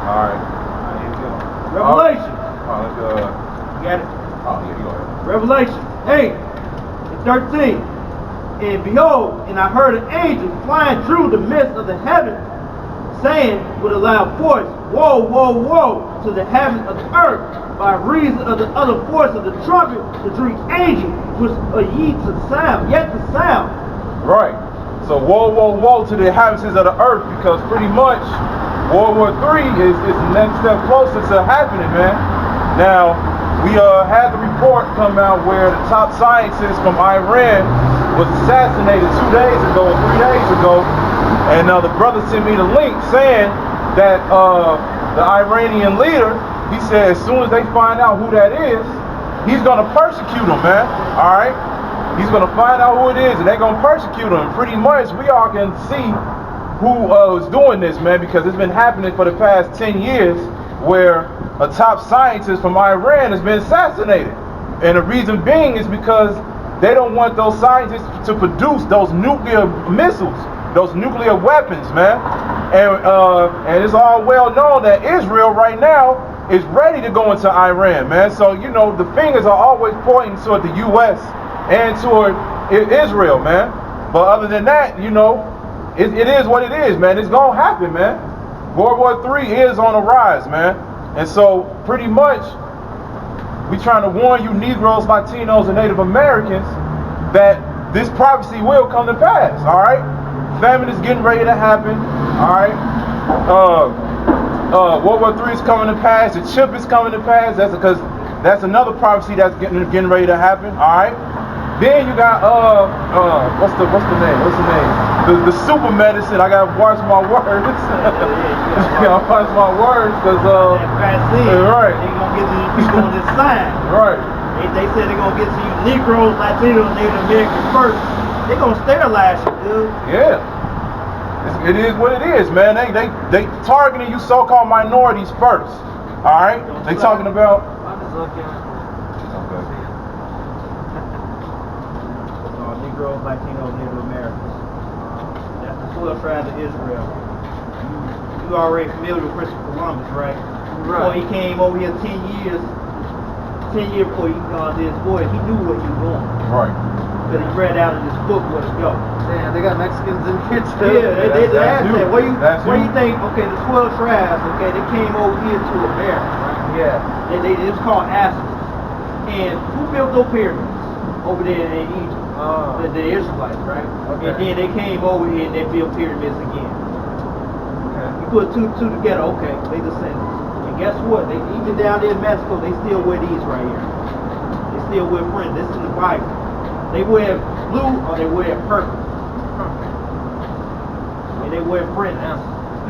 Alright. Revelation. Let's go. You got it? Oh, yeah, you go ahead. Revelation 8 and 13. And behold, and I heard an angel flying through the midst of the heaven, saying with a loud voice, Woe, woe, woe to the heaven of the earth, by reason of the other voice of the trumpet, the three angels which are yet to sound. Right. So woe, woe, woe to the inhabitants of the earth, because pretty much World War III is the next step closer to happening, man. Now, we had the report come out where the top scientist from Iran was assassinated 2 days ago, 3 days ago, and the brother sent me the link saying that the Iranian leader, he said as soon as they find out who that is, he's going to persecute them, man. All right? He's going to find out who it is, and they're going to persecute them. Pretty much, we all can see who is doing this, man, because it's been happening for the past 10 years where a top scientist from Iran has been assassinated. And the reason being is because they don't want those scientists to produce those nuclear missiles, those nuclear weapons, man. And it's all well known that Israel right now is ready to go into Iran, man. So, you know, the fingers are always pointing toward the U.S. and toward Israel, man. But other than that, you know, it is what it is, man. It's going to happen, man. World War III is on the rise, man. And so, pretty much, we trying to warn you Negroes, Latinos, and Native Americans that this prophecy will come to pass, all right? Famine is getting ready to happen, all right? World War III is coming to pass. The chip is coming to pass. That's because that's another prophecy that's getting ready to happen, all right? Then you got what's the name? The super medicine. I gotta watch my words. I gotta watch my words because right. They gonna get to you people on this side. Right. They said they're gonna get to you Negroes, Latinos, Native Americans first. They gonna sterilize you, dude. Yeah. It is what it is, man. They targeting you so-called minorities first. All right. They talking about. Negroes, Latinos, Native Americans. That's the 12 tribes of Israel. You already familiar with Christopher Columbus, right? Before he came over here 10 years before he did his voyage, he knew what he was doing. Right. Because he read out in this book where to go. Damn, they got Mexicans in here too. Yeah, they asked that. What do you think? Okay, the 12 tribes, okay, they came over here to America, right? Yeah. It was called Issachar. And who built those pyramids over there in Egypt? The Israelites, right? Okay. And then they came over here and they built pyramids again. Okay. You put two together, okay, they descendants. And guess what? They even down there in Mexico, they still wear these right here. They still wear fringe. This is in the Bible. They wear blue or they wear purple. And they wear fringe.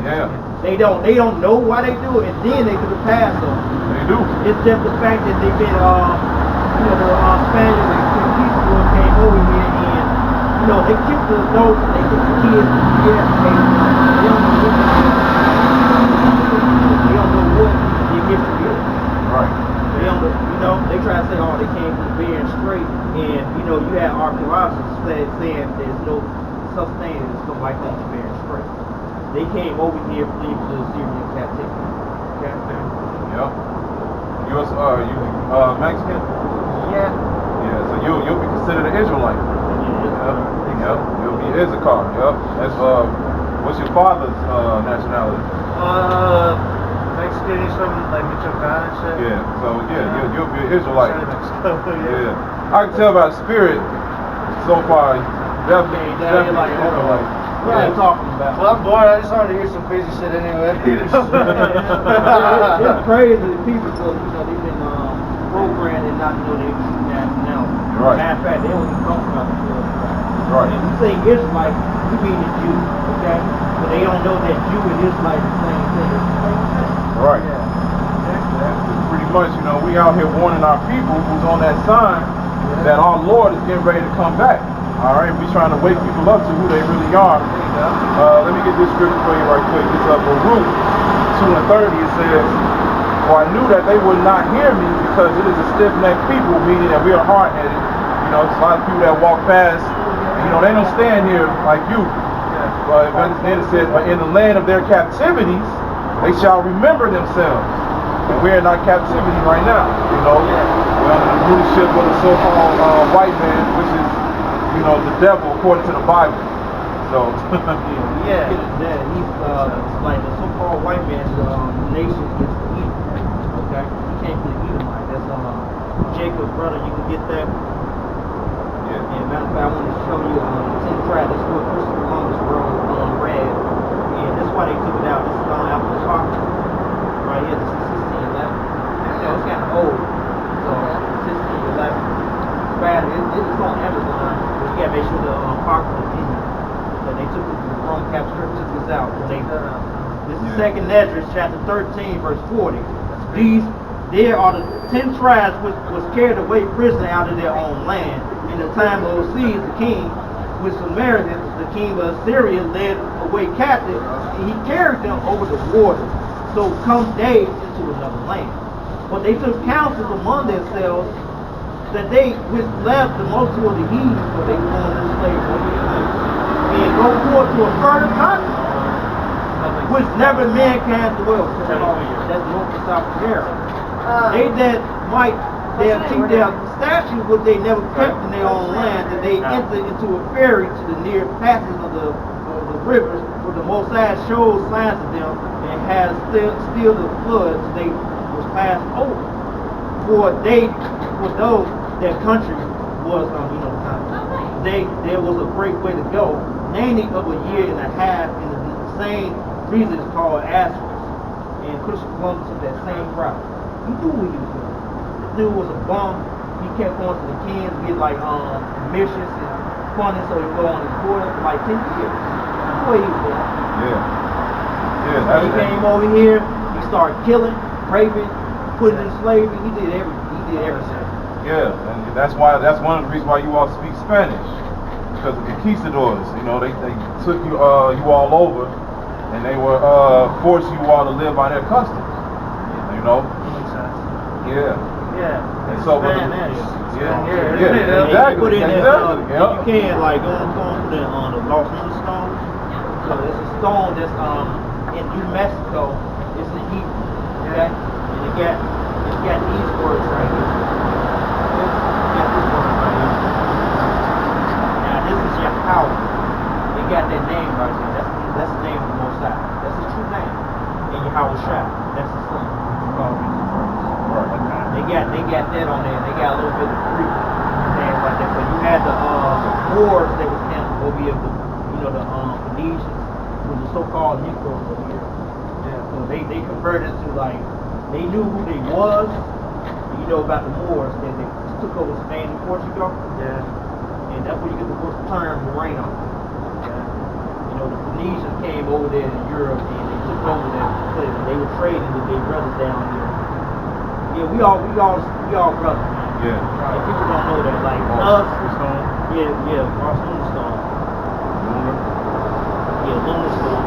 Yeah. They don't know why they do it, and then they could have passed them. They do. It's just the fact that they've been the Spaniards and conquistadors came over here and they kicked the adults, they kicked the kids, they don't know what they get to do. Right. They don't know, they try to say, oh, they came from Bering Strait, and you had archaeologists saying there's no such thing as something like that in Bering Strait. They came over here fleeing to the Syrian captivity. Okay? Yep. You Mexican? Yeah. Yeah, so you'll be considered an Israelite. Yep. You'll be Issachar. Yep. That's what's your father's nationality? Mexican is from like Michoacan and shit. Yeah. So you'll be an Israelite. Yeah. I can tell by the spirit so far. Definitely like Israelite. What are you talking about? Well, I'm bored. I just wanted to hear some crazy shit anyway. It's crazy that people, they've been programmed and not know their true nationality. Right. Matter of fact, they don't even come from the world. Right. And we say Israelite, we mean the Jew, okay? But they don't know that Jew and Israelite is the same thing. Right. Pretty much, we out here warning our people who's on that sign that our Lord is getting ready to come back. All right, we trying to wake people up to who they really are. Let me get this scripture for you right quick. It's Baruch 2:30. It says, "For I knew that they would not hear me because it is a stiff-necked people, meaning that we are hard-headed." It's a lot of people that walk past. They don't stand here like you. But then it says, "But in the land of their captivities, they shall remember themselves. And we're in our captivity right now, you know. We're under the rulership of the so-called white man, which is, you know, the devil according to the Bible. So, yeah. He's like the so-called white man, nation is Edom. Okay, he came from the Edomite. That's Jacob's brother. You can get that. yeah. And matter of fact, I want to show you 10 tracks. This is what Christopher Columbus wrote read, and this is why they took it out. This is Apple Apocrypha right here. This is 1611. You know, it's kind of old. So 1611. It's bad. It's on Amazon. But you gotta make sure the Apocrypha is in there. So they took the wrong capture, took this out. This is Second Esdras, chapter 13, verse 40. There are the 10 tribes which was carried away prisoner out of their own land. In the time of Osiris, the king, with Samaritans, the king of Assyria, led away captive, and he carried them over the water. So come they into another land. But they took counsel among themselves that they which left the multitude of the heathen, for they were going into slavery, and go forth to a further country, which never man can dwell. That's North and South America. They that might keep their statutes, which they never kept in their own land, that they entered into a ferry to the near passage of the rivers, where the Most High showed signs of them, and has still the floods they was passed over. For those that country was there was a great way to go, namely of a year and a half, and the same reason is called Asphalt. And Christopher Columbus took that same route. He knew what he was doing. This dude was a bum. He kept going to the king to get like missions and funding, so he go on his border for like 10 years. That's what he was doing. Yeah. He came over here. He started killing, raping, putting in slavery. He did everything. Yeah, and that's one of the reasons why you all speak Spanish, because of the conquistadors. You know, they took you all over, and they were forcing you all to live by their customs. You know. Yeah. And so, exactly. You can like go to the Los Angeles stone. So it's a stone that's in New Mexico. It's a Hebrew. Okay, and it got these words right here. Now this is Yahweh. They got that name right there. That's the name of the Most High. That's his true name. And Yahweh Shai. That's his son. They got that on there. They got a little bit of Greek names like that. But you had the Moors that was kind of over here, the Phoenicians, with the so-called Negroes over here. Yeah. So they converted to like they knew who they was. You know about the Moors that they took over Spain and Portugal. Yeah. And that's where you get the term Moreno. Okay. You know, the Phoenicians came over there in Europe and they took over that place. They were trading with their brothers down here. Yeah, we all brothers, man. Yeah. And people don't know that. Like us. Ross Moonstone. Yeah, Moonstone.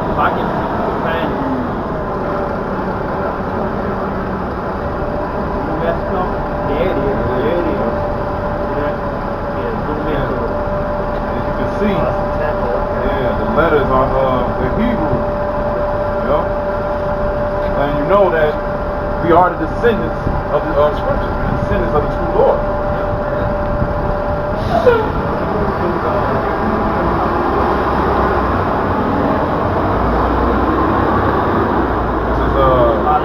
If I can find New Mexico, there it is. As you can see, the letters are the Hebrew. And you know that we are the descendants of the scriptures, the descendants of the true Lord. This is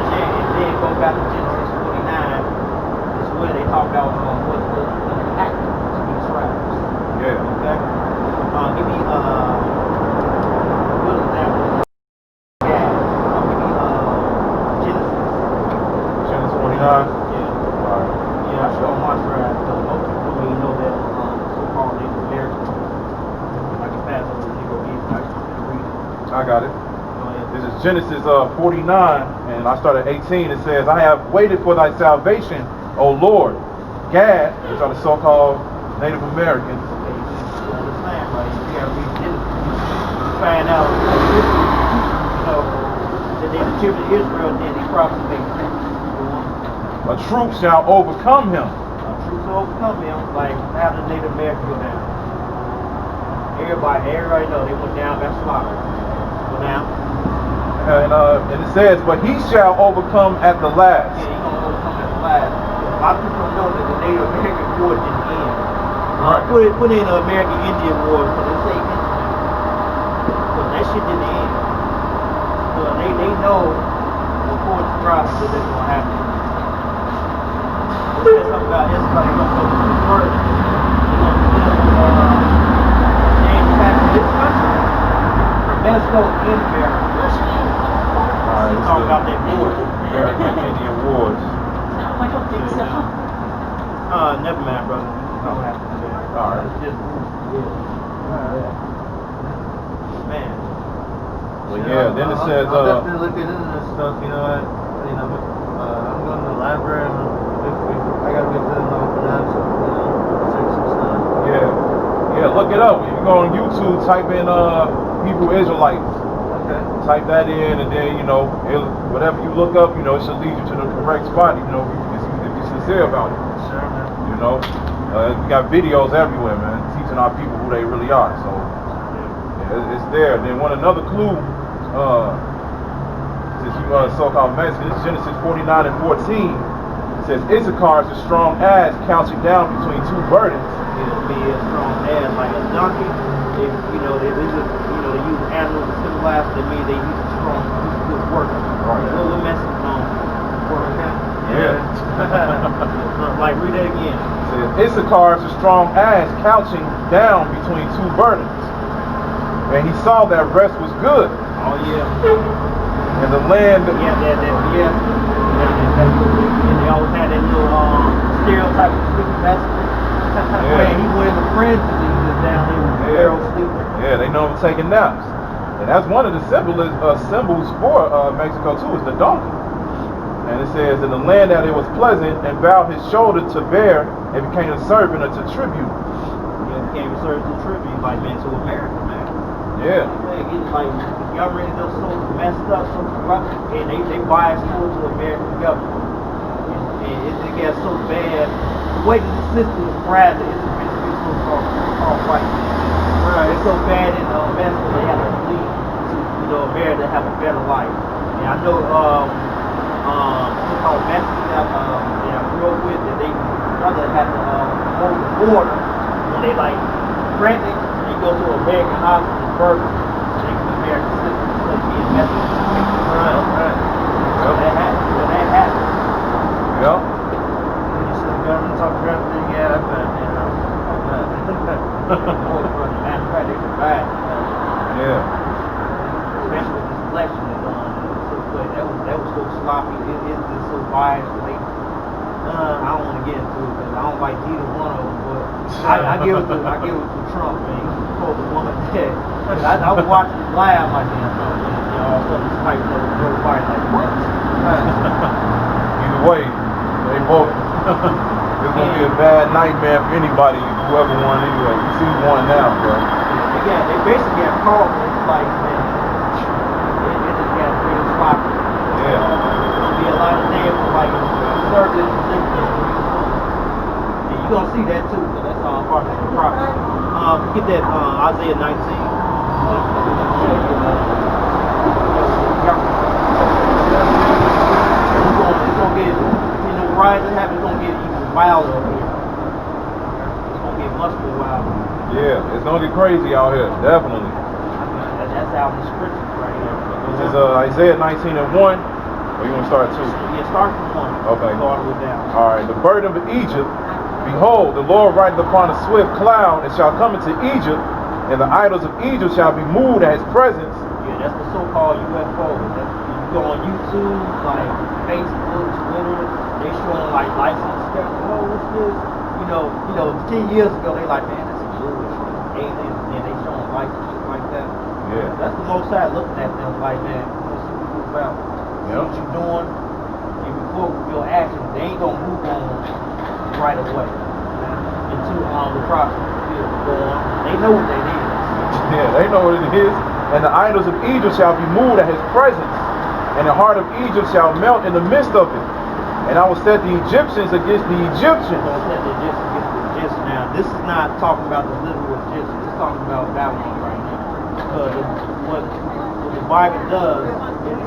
and then go back to Genesis 49. This is where they talk about what's happening to these tribes. Yeah. Okay. Give me good example. Genesis 49. Yeah, I show my tribe because most people don't even know that so-called Native Americans. I can pass over the Negro East. I got it. This is Genesis 49, and I start at 18. It says, I have waited for thy salvation, O Lord. Gad, which are the so-called Native Americans. Okay, you understand, right? You gotta read Genesis. You find out, that they the children of Israel, and then they probably make sense. A troop shall overcome him. Troops overcome him, like how the Native Americans go down. Everybody know they went down, got slaughtered. But Now. And it says, but he shall overcome at the last. Yeah, he's gonna overcome at the last. A lot of people don't know that the Native American War didn't end. Right. Put in the American Indian War because they say incident. Because that shit didn't end. So they know before it's crossed that that's gonna happen. It says something about Issachar gonna go to the first. They're gonna change tax this country from Mexico and America. Let's talk about that war. American Indian Wars. No, I don't think so. Never mind, brother. I don't have to do that. All right. It's just, man. Well, yeah, then it says, I'll definitely look into this stuff, you know what? I'm going to the library and I got to get to the for that, so, check some stuff. yeah, look it up. If you go on YouTube, type in Hebrew Israelites. Okay. Type that in, and then, whatever you look up, it should lead you to the correct spot, if you're sincere about it. Sure, man. We got videos everywhere, man, teaching our people who they really are. So, yeah, it's there. Then another clue, since you so-called mentioned, this is Genesis 49 and 14. It says, Issachar is a strong ass counting down between two burdens. It'll be a strong ass like a donkey. They use animals to symbolize, that means they use a strong, good worker. Right. A little message on work. Yeah. Like, read that again. It says, Issachar is a strong ass couching down between two burdens. And he saw that rest was good. Oh, yeah. And the land... Yeah, and they always had that little stereotype of sleeping master. Yeah. When he went in the fringes, he was down there with the barrel sleeping. Yeah, they know him taking naps. And that's one of the symbols for Mexico too, is the donkey. And it says, in the land that it was pleasant, and bowed his shoulder to bear, and became a servant unto tribute. Yeah, became a servant to tribute, like, man, to America, man. Yeah. It's like, the government is just so messed up, so corrupt, and they bias towards the American government. And it gets so bad. The way that the system is fragile, it's so-called white. Right. It's so bad in America, they have to leave to, America to have a better life. And I know, so-called Mexicans that I grew up with, that they rather have to hold the border when they like pregnant, they go to American hospital and birth, they can be American citizens instead of being Mexican. Right. So that happens. Yeah. You said the government talk crap, then yeah, I bet, Matter of fact, they can buy it. Yeah. Especially with this election that was so sloppy. It's just so biased. I don't want to get into it because I don't like either one of them. But I give it to Trump, man. He's supposed to want that. I was watching him live like that. All of a sudden, this type of Joe Biden like what? Either way, they both. It's gonna be a bad nightmare for anybody, whoever won anyway. You see who won now, bro. Yeah, they basically got caught. It's like, man, it just got real sloppy. Yeah. There'll be a lot of names like conservative positions. And you're gonna see that too. That's part of the prophecy. Get that Isaiah 19. It's gonna get, the rise that happens, it's gonna get even wilder over here. It's gonna get much more wilder. Yeah, it's gonna get crazy out here, definitely. That's out in the scriptures right here. This is Isaiah 19 and 1. Or you want to start at 2? Yeah, start from 1. Okay. Go all the way down. Alright, the burden of Egypt. Behold, the Lord rideth upon a swift cloud, and shall come into Egypt, and the idols of Egypt shall be moved at his presence. Yeah, that's the so-called UFO. You go on YouTube, like Facebook, Twitter, they showing like license stuff. Oh, what's this? 10 years ago, they like, man, this is bullshit. Aliens, and they showing license shit like that. Yeah. That's the most side looking at them like, man, let's see what you're about. See what you're doing. And before your actions, they ain't gonna move on right away. Until the process is going on. They know what that is. Yeah, they know what it is. And the idols of Egypt shall be moved at his presence, and the heart of Egypt shall melt in the midst of it. And I will set the Egyptians against the Egyptians. Don't set the Egyptians against the Egyptians. Now, this is not talking about the literal Egyptians. It's talking about Babylon right now. Because what the Bible does, it's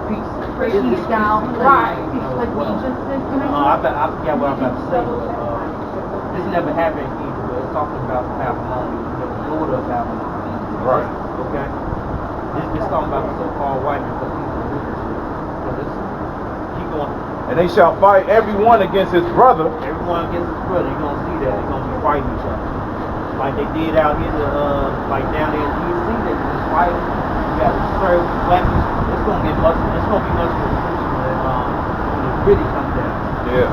peace. Peace down. Right. Like we just said. I forget what I'm about to say, but this never happened in Egypt, but it's talking about Babylon, the Lord of Babylon. Right. Okay? This talking about the so-called white man, but he's the leadership. So this, keep going. And they shall fight everyone against his brother. Everyone against his brother, you're going to see that. They're going to be fighting each other. Like they did out here, like down there in D.C., they were just fighting. You got to serve weapons. It's going to be much more crucial when it really comes down. Yeah.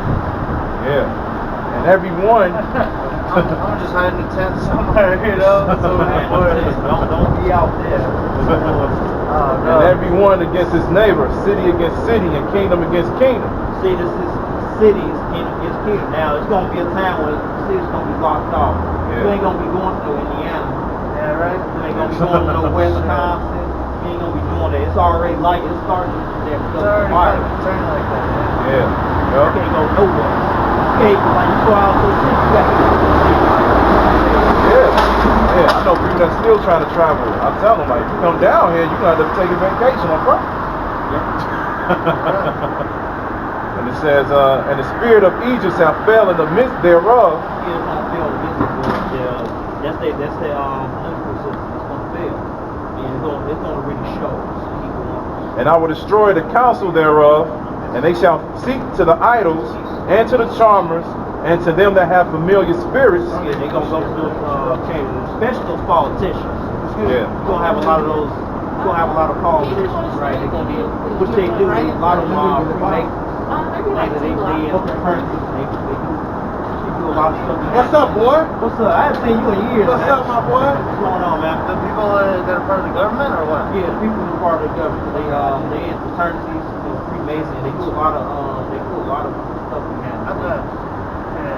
Yeah. And everyone. I'm just hiding in a tent somewhere, you know. Don't be out there. And everyone against his neighbor, city against city, and kingdom against kingdom. See, this is cities, kingdom against kingdom. Now, it's going to be a time when the city's going to be locked off. Yeah. You ain't going to be going to Indiana. Yeah, right. You ain't going to be going to no Wisconsin. You ain't going to be doing that. It's already like it's starting there because of the virus. Turning like that, man. Yeah. You can't go nowhere. You can't, like, you go out to the city, you got to go to the city. Yeah, I know people that's still trying to travel. I tell them, like, if you come down here, you're going to have to take a vacation on purpose. And it says, and the spirit of Egypt shall fail in the midst thereof. Yeah, it's going to fail. That's the political system. It's going to fail. And it's going to really show. And I will destroy the counsel thereof, and they shall seek to the idols, and to the charmers, and to them that have familiar spirits. Yeah, they're going to go to those, especially those politicians. Yeah. You're going to have a lot of those, you're going to have a lot of politicians, right? They're going to be, which they do, a lot of them make, they do a lot of stuff. What's up, boy? What's up? I haven't seen you in years. What's up, my boy? What's going on, man? The people that are part of the government, or what? Yeah, the people who are part of the government, they in fraternities, Freemasons, they do a lot of stuff in I Canada. bet.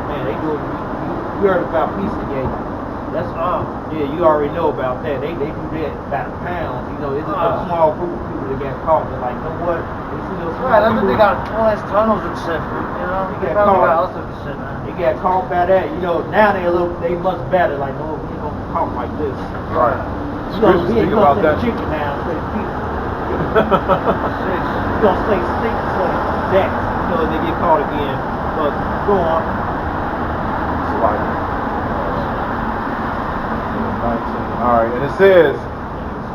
Man, they do. You heard about Issachar? That's yeah, you already know about that. They do that by the pounds. You know, it's just a small group of people that get caught. They're like, you know what? They see those Right, I think they got all these tunnels and shit. You know, They they got probably caught. got all sorts of shit, man. They get caught by that. You know, now they much better. Like, no, we ain't gonna be caught like this. Right. You know, we ain't Speak gonna about say that. chicken now instead of pizza. You gonna say steak instead of that. You know, they get caught again. But go on. Alright, and it says,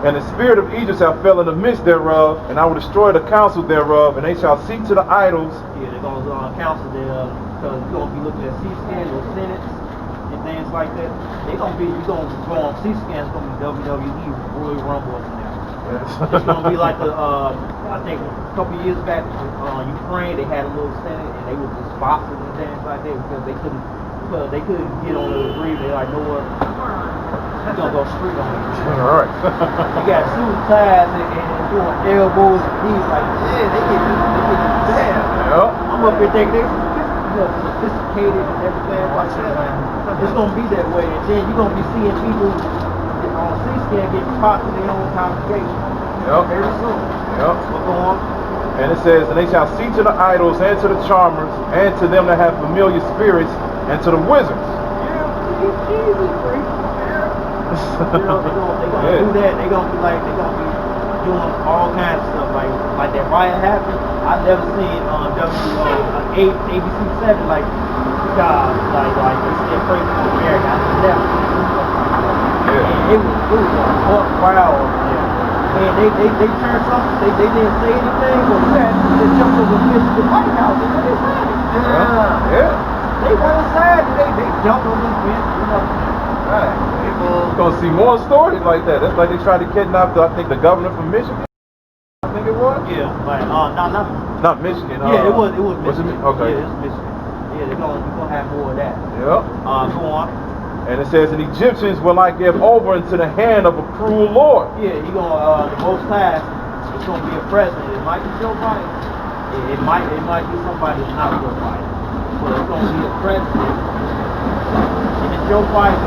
and the spirit of Egypt shall fail in the midst thereof, and I will destroy the counsel thereof, and they shall seek to the idols. Yeah, they're gonna counsel there because you're gonna be looking at C-SCAN or Senates and things like that. You're gonna go on C-SCAN. It's gonna be WWE, Royal Rumble and that. It's gonna be like I think a couple years back, Ukraine, they had a little Senate and they were just boxing and things like that because they couldn't get on the agreement. They're like, no what? You're gonna go street on it. Alright. You got suit ties and doing elbows and knees like, yeah, they get damn. Yep. I'm up here thinking they're sophisticated and everything like that. It's gonna be that way, and then you're gonna be seeing people on C-SCAN getting caught in their own congregation. Yep. Very soon. Yep. What's going on? And it says, and they shall seek to the idols, and to the charmers, and to them that have familiar spirits, and to the wizards. Yeah, Jesus, they're gonna do that. They're gonna be doing all kinds of stuff like that riot happened. I've never seen ABC 7 like God they still pray for America. I've never seen stuff like that. And it was a crowd over there. And they turned something. They didn't say anything, but we had to jump over the White House and they said it. Yeah. They went inside and they jumped over the fence. Right. You're gonna see more stories like that. That's like they tried to kidnap I think the governor from Michigan. I think it was. Yeah, like not Michigan. Yeah, it was It, Michigan. okay. Yeah, it's Michigan. Yeah, they're gonna have more of that. Yep. Go on. And it says, and Egyptians will I give over into the hand of a cruel Lord. Yeah, you're gonna the Most High. It's gonna be a president. It might be Joe Biden. It might be somebody that's not Joe Biden, but it's gonna be a president. And it's Joe Biden.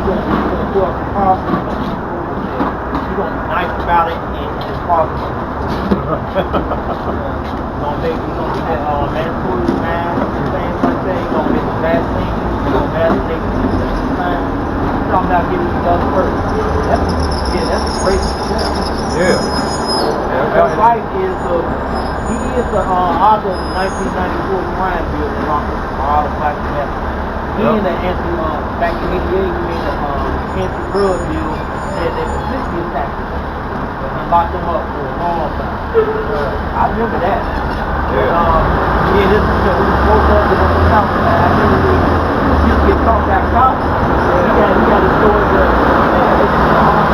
He's gonna go up to policy. He's gonna be nice about it and it's possible. He's gonna be that mandatory mask and things like that. He's gonna make the vaccine. He's gonna vaccinate people at the same time. He's talking about giving you the first. Yeah, that's a crazy shit. Yeah. That wife is he is the author of the 1994 crime bill in all the black Americans. He in the back in '88 he made the anti-drug bill that specifically attacked them and locked them up for a long time. I remember that. Yeah, this is both of them on the south side. I remember when you get caught back out. He got a story that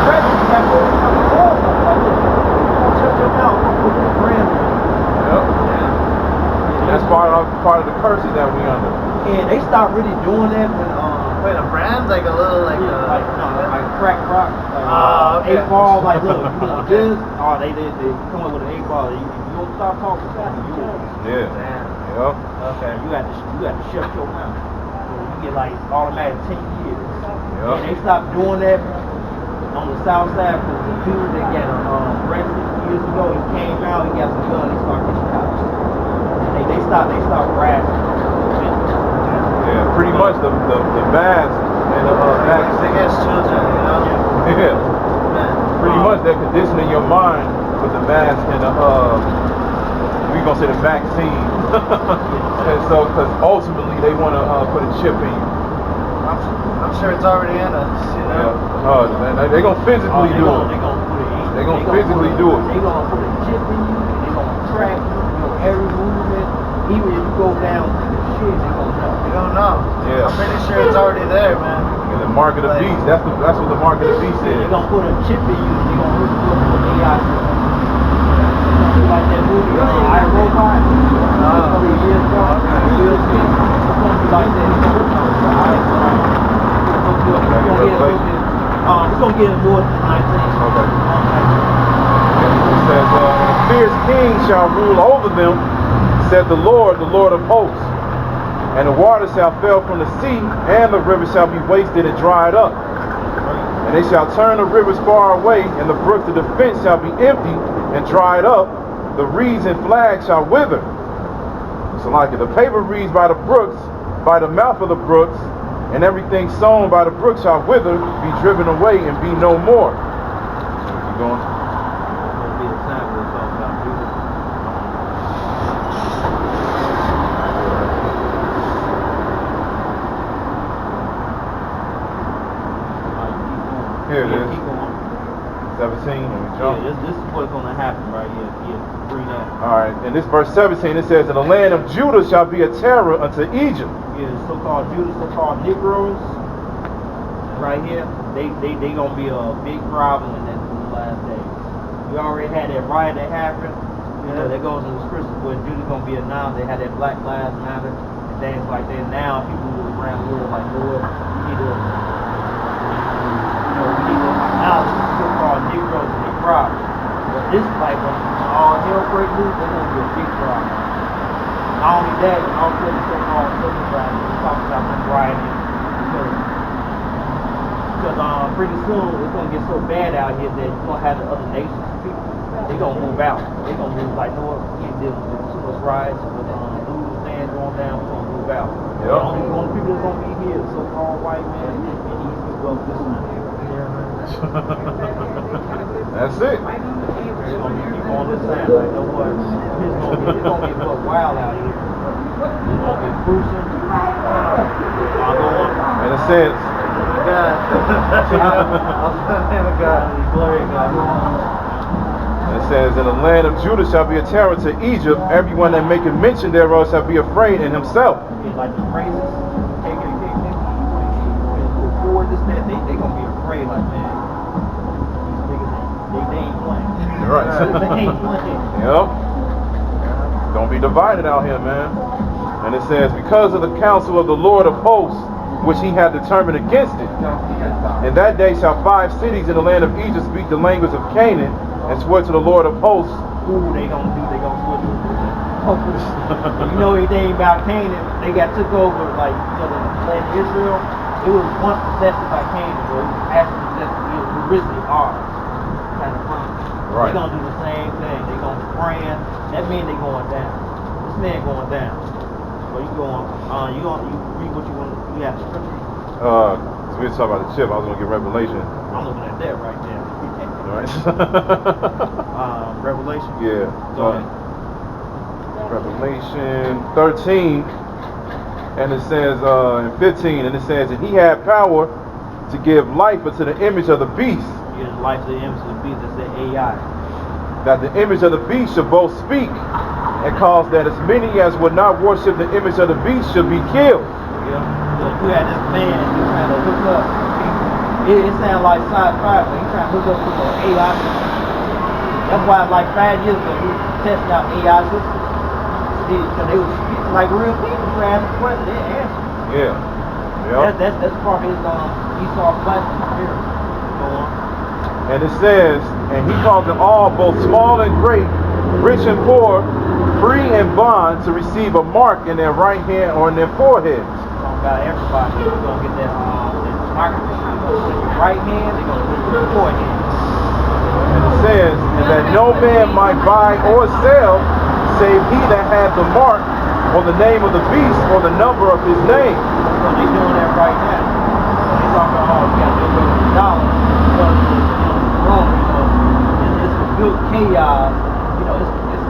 president got over from the wall. Shut your mouth. Put your brand on. Yep. That's part of the curses that we under. And they stopped really doing that when Wait, a brand? Like a little like like crack rock, okay. 8-ball, like look, you want this? Oh, they come up with an 8-ball. You don't stop talking, you Yeah. Damn. Yep. okay. You got to shut your mouth. So you get like automatic 10 years. Yep. And they stopped doing that on the south side because the dude that got arrested years ago, he came out, he got some gun, he started getting cops. And they stopped rationing. Yeah, pretty much the mask and the It's against children, you know? yeah. Pretty much they're conditioning your mind with the mask and we gonna say the vaccine. And so, because ultimately they want to put a chip in you. I'm sure it's already in us, you know? Yeah. They're gonna physically do it. They're gonna physically do it. They're gonna put a chip in you. They're gonna track every movement. Even if you go down to the shit, they're gonna know. You don't know. Yeah. I'm pretty sure it's already there, man. And the mark of the beast. That's what the mark of the beast is. They're gonna put a chip in you. They're gonna hook you up with AI system. Like that movie, I Robot. Years ago. Will Smith. It's gonna be like that. It's gonna get more than 19. Okay. It says, a fierce king shall rule over them, said the Lord of hosts. And the water shall fail from the sea, and the river shall be wasted and dried up. And they shall turn the rivers far away, and the brooks of the fence shall be empty and dried up. The reeds and flags shall wither. So like the paper reeds by the brooks, by the mouth of the brooks, and everything sown by the brook shall wither, be driven away, and be no more. Keep going. Here it is. 17. Yeah, this is what's going to happen right here. Yeah, bring that. Alright, in this verse 17 it says, and the land of Judah shall be a terror unto Egypt. Yeah, so-called Judah, so-called Negroes, right here, they gonna be a big problem in the last days. We already had that riot that happened. You know, that goes in the scriptures where Judah gonna be announced. They had that Black Lives Matter and things like that. Now people around the world like, Lord, we need to acknowledge the so-called Negroes and their problem. But this is like when all hell break loose, they're gonna be a big problem. Not only that, also the so-called civil rights. We talked about them rioting because pretty soon it's gonna get so bad out here that you're gonna have the other nations people. They're gonna move out. They're gonna move like, no, we ain't dealing with too much riots with losing land going down. We're gonna move out. Yep. The only people that's gonna be here, so-called white men, and these people up this one. That's it. They're gonna keep on this side. Like, no what? It's gonna get wild out here. It's gonna get gruesome. In a sense. God. Glory God. It says, and the land of Judah shall be a terror to Egypt. Everyone that maketh mention thereof shall be afraid in himself. Like the phrases, before this, that, they gonna be afraid. Like, man, these niggas, they ain't playing. You're right. They ain't playing. Yep. Don't be divided out here, man. And it says, because of the counsel of the Lord of hosts, which he had determined against it. In that day shall 5 cities in the land of Egypt speak the language of Canaan, and swear to the Lord of hosts. Ooh, they gonna switch it. You know anything about Canaan? They got took over, like, the land of Israel. It was once possessed by Canaan, but it was actually possessed, it was originally ours. Kind of fun. Right. They gonna do the same thing. They gonna be praying. That means they going down. This man going down. So you going, you read what you want. You have the scripture. So we were talking about the chip. I was gonna get Revelation. I'm looking at that right there. Right. Revelation. Yeah. Go ahead. Revelation 13, and it says in 15, and it says, and he had power to give life unto the image of the beast, Gives life to the image of the beast. That's the AI. that the image of the beast should both speak, and cause that as many as would not worship the image of the beast should be killed. Yeah. So you had this man, he trying to hook up. It sounds like sci-fi, but he trying to hook up with the AI system. That's why, like 5 years ago, we were testing out AI systems. Because they was speaking like real people. You ask a question, they answer. Yeah. Yeah. That's part of his Esau blessing spirit. Go on. And it says, and he caused them all, both small and great, rich and poor, free and bond, to receive a mark in their right hand or in their foreheads. Talking about everybody, you're going to get that microchip. They're going to put your right hand, they're going to put your forehead. And it says, and that no man might buy or sell, save he that had the mark, or the name of the beast, or the number of his name. So they're doing that right now. They're talking about, oh, you got to do it with the dollar. Because it's wrong, it's a good chaos. It's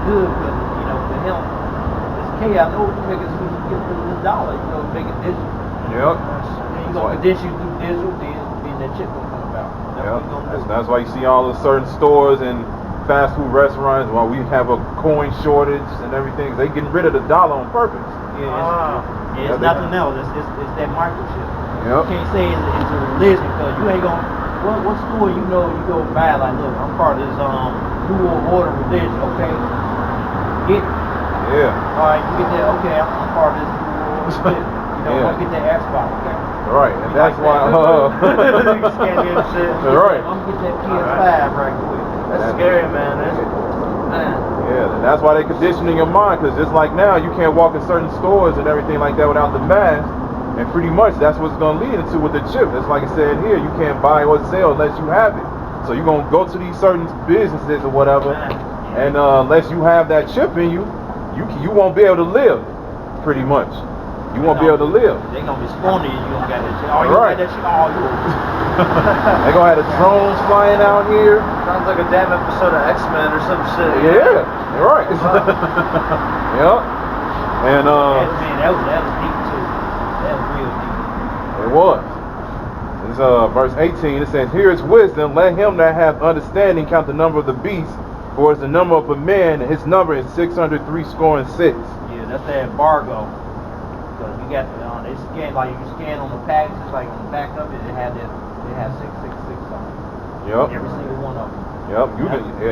good because, for him, it's chaos. Oh, you make it so you get rid of the dollar, make it digital. Yep. And you're going to condense you through digital, then that chip will come about. Yep. That's why you see all the certain stores and fast food restaurants, while we have a coin shortage and everything, they getting rid of the dollar on purpose. It's nothing else. It's that microchip. Yep. You can't say it's a religion because you ain't gonna. What store you go buy? Like, look, I'm part of this New World Order religion. Okay, get it. Yeah. All right, you get that. Okay, I'm part of this New World Order religion. I'm get that Xbox. Okay. Right, and that's why. You scan in and shit. Right. I'm gonna get that PS5 right quick. That's scary, man. Yeah, and that's why they conditioning your mind, because just like now, you can't walk in certain stores and everything like that without the mask, and pretty much that's what's going to lead into with the chip. It's like I said here, you can't buy or sell unless you have it. So you're going to go to these certain businesses or whatever, and unless you have that chip in you, you won't be able to live, pretty much. You won't be able to live. They're going to be spawning you don't got that shit. Oh, you got that shit? Oh, you They're going to have the drones flying out here. Sounds like a damn episode of X-Men or some shit. Yeah, you're right. Yep. And man, that was deep too. That was real deep. it was. It's verse 18. It says, "Here is wisdom. Let him that hath understanding count the number of the beast, for it's the number of a man, and his number is 636." Yeah, that's that embargo. Because you got they scan like you scan on the packages, like on the back of it, it had 666 on it. Yep. Every single one of them. Yep. You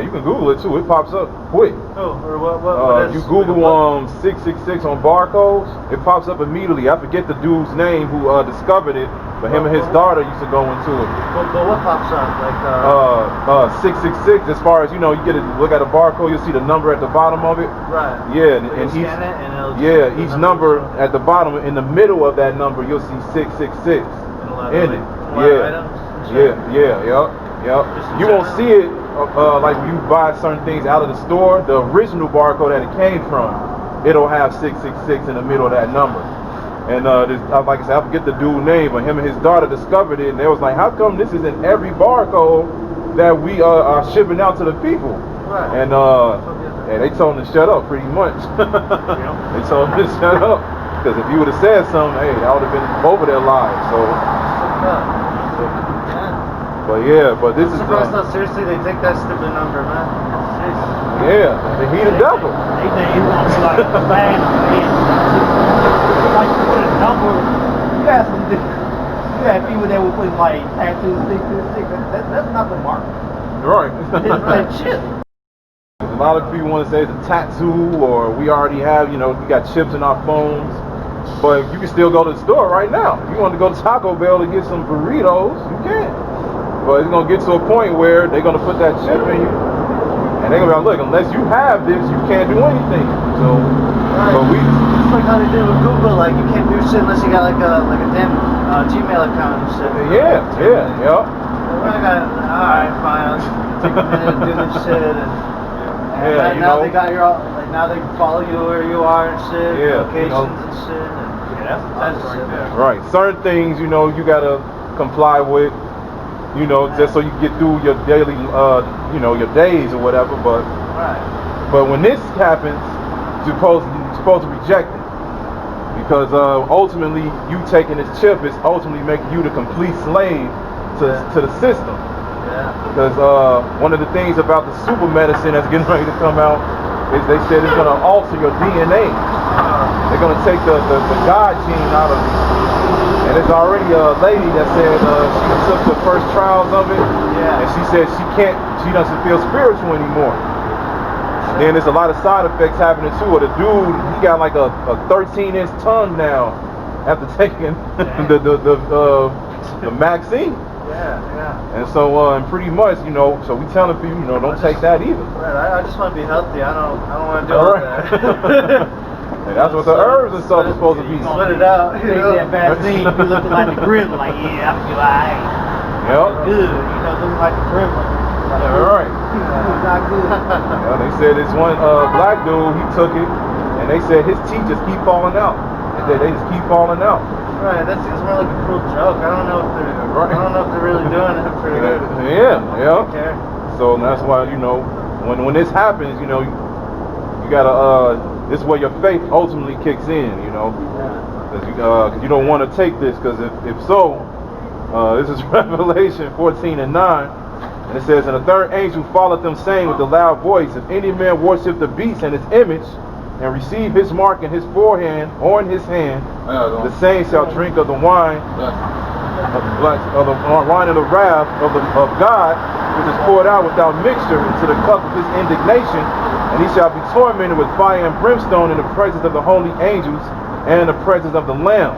can Google it too. It pops up quick. Oh, or what You Google 666 on barcodes, it pops up immediately. I forget the dude's name who discovered it, but him and his daughter used to go into it. But what pops up? Like 666. As far as you get to look at a barcode, you'll see the number at the bottom of it. right. Yeah, So and you each scan it and it'll each number at the bottom, in the middle of that number, you'll see 666 in it. Yep. You won't see it like when you buy certain things out of the store. The original barcode that it came from, it'll have 666 in the middle of that number. And like I said, I forget the dude's name, but him and his daughter discovered it, and they was like, "How come this is in every barcode that we are shipping out to the people?" Right. And they told him to shut up, pretty much. They told him to shut up, because if you would have said something, hey, that would have been over their lives. So. But this is surprised how seriously they take that stupid number, man. Jeez. Yeah, the heat of devil. They think it's gonna be like a bang. Like you put a number. You got people that will put like tattoos, 666. That's not the mark. Right. It's that shit. A lot of people want to say it's a tattoo, or we already have, we got chips in our phones. But you can still go to the store right now. If you want to go to Taco Bell to get some burritos, you can. But it's going to get to a point where they're going to put that chip in you, and they're going to be like, look, unless you have this, you can't do anything. So, but it's like how they did with Google, like you can't do shit unless you got like a damn Gmail account and shit. Yeah. I got it. Alright, fine, I'll take a minute to do this shit, and now they got now they follow you where you are and shit, locations and shit, and that's right there. Right, certain things, you gotta comply with. you know, just so you get through your daily, you know, your days or whatever. But when this happens, you're supposed to reject it, because ultimately you taking this chip is ultimately making you the complete slave to the system. Because one of the things about the super medicine that's getting ready to come out is they said it's going to alter your DNA. They're going to take the God gene out of you. And there's already a lady that said she took the first trials of it, and she said she doesn't feel spiritual anymore. And then there's a lot of side effects happening to her. The dude, he got like a 13-inch tongue now after taking the vaccine. And so, and pretty much, you know, so we telling people, you know, don't take that either. Right, I just want to be healthy. I don't want to do all that. And that's what the herbs and stuff is supposed to be. Split it out. You know, that vaccine, you be looking like the Gremlin, like, yeah, I feel alright. Yep. Good, you know, looking like the Gremlin. Like, All right. it's not good. Yeah, they said this one black dude, he took it, and they said his teeth just keep falling out. They just keep falling out. Right, that seems more like a cruel joke. I don't know if they're really doing it for good. Yeah. Okay. So that's why, you know, when this happens, you know, you gotta this is where your faith ultimately kicks in, you know, because you don't want to take this, because if so, this is Revelation 14:9, and it says, and the third angel followed them, saying with a loud voice, if any man worship the beast and his image, and receive his mark in his forehead or in his hand, the same shall drink of the wine of the wrath of God, which is poured out without mixture into the cup of his indignation, and he shall be tormented with fire and brimstone in the presence of the holy angels and in the presence of the Lamb.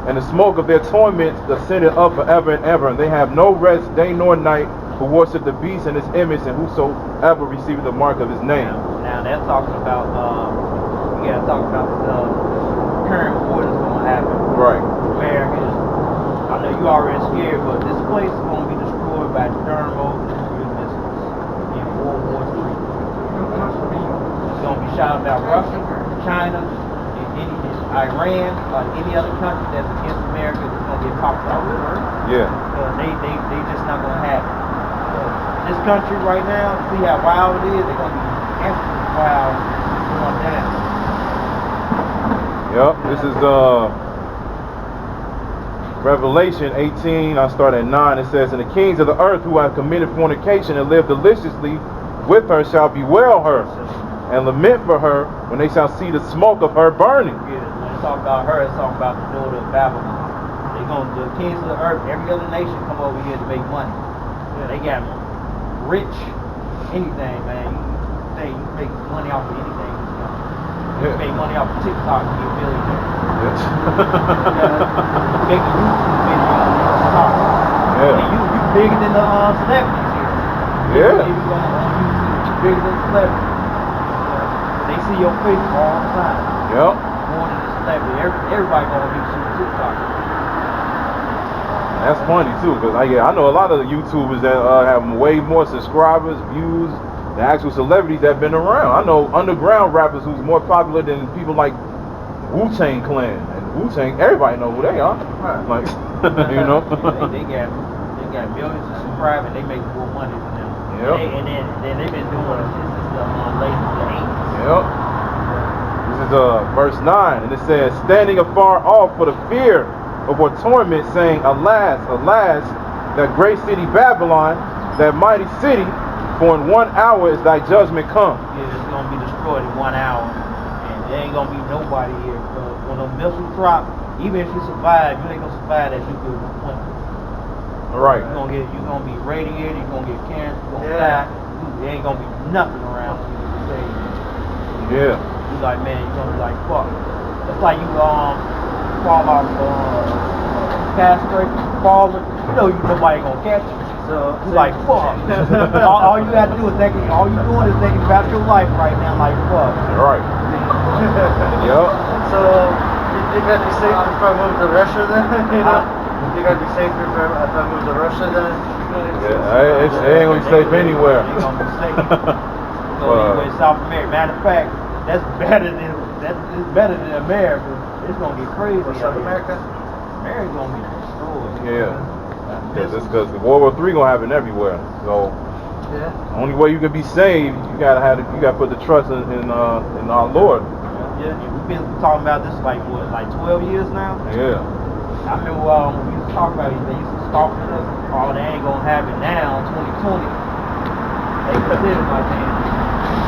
And the smoke of their torment ascended up forever and ever, and they have no rest day nor night, who worship the beast and his image, and whosoever receiveth the mark of his name. Now they're talking about, we gotta talk about the current war that's gonna happen. Right. America is, I know you already scared, but this place is gonna be destroyed by thermonuclear missiles in World War III. It's gonna be shot about Russia, China, and Iran, or any other country that's against America that's gonna get popped out with her. Yeah. They just not gonna have it. This country right now, see how wild it is, they're gonna be instantly wild going down. Yep, this is Revelation 18, I start at 9. It says, and the kings of the earth who have committed fornication and lived deliciously with her shall bewail her and lament for her when they shall see the smoke of her burning. Yeah, when it's talking about her, it's talking about the daughter of Babylon. The kings of the earth, every other nation come over here to make money. Yeah, they got rich, anything, man. You make money off of anything. You make money off of TikTok and you're a millionaire. Yes. Make a YouTube video on TikTok. Yeah. And you bigger than the celebrities here. Yeah. You go on YouTube, you bigger than the celebrities. They see your face all the time. Yep. More than the celebrity. Everybody going on YouTube and TikTok. That's funny too, because I know a lot of the YouTubers that have way more subscribers, views, than actual celebrities that have been around. I know underground rappers who's more popular than people like Wu-Tang Clan. And Wu-Tang, everybody know who they are. Right. Like, you know. they got millions of subscribers and they make more money than them. Yep. And then they've been doing it since the late 80s. Yep. This is verse 9, and it says, standing afar off for the fear of her torment, saying, alas, alas, that great city Babylon, that mighty city, for in 1 hour is thy judgment come. Yeah, it's going to be destroyed in 1 hour. And there ain't going to be nobody here. When those missiles drop, even if you survive, you ain't going to survive that nuclear winter. Right. You're going to be radiated, you're going to get cancer, you're going to die. There ain't going to be nothing around for you to save. Yeah. You like, man, you're going to be like, fuck. It's like you fall off skyscraper, falling, you know nobody gonna catch you. So it's like fuck. all you gotta do is all you doing is thinking about your life right now, like fuck. Right. Yep. So you gotta be safe if I move to Russia then? You know? You gotta be safer if I move to Russia then? Yeah, it ain't gonna be safe anywhere. It ain't gonna be safe. So anyway, South America. Matter of fact, it's better than America. It's gonna get crazy. South America? America's gonna be destroyed. Yeah. Because World War III gonna happen everywhere. So Yeah. only way you can be saved, you gotta put the trust in our Lord. Yeah, we've been talking about this like 12 years now. Yeah. I remember when we used to talk about it, they used to scoff at us. Oh, that ain't gonna happen now, 2020. They consider like that.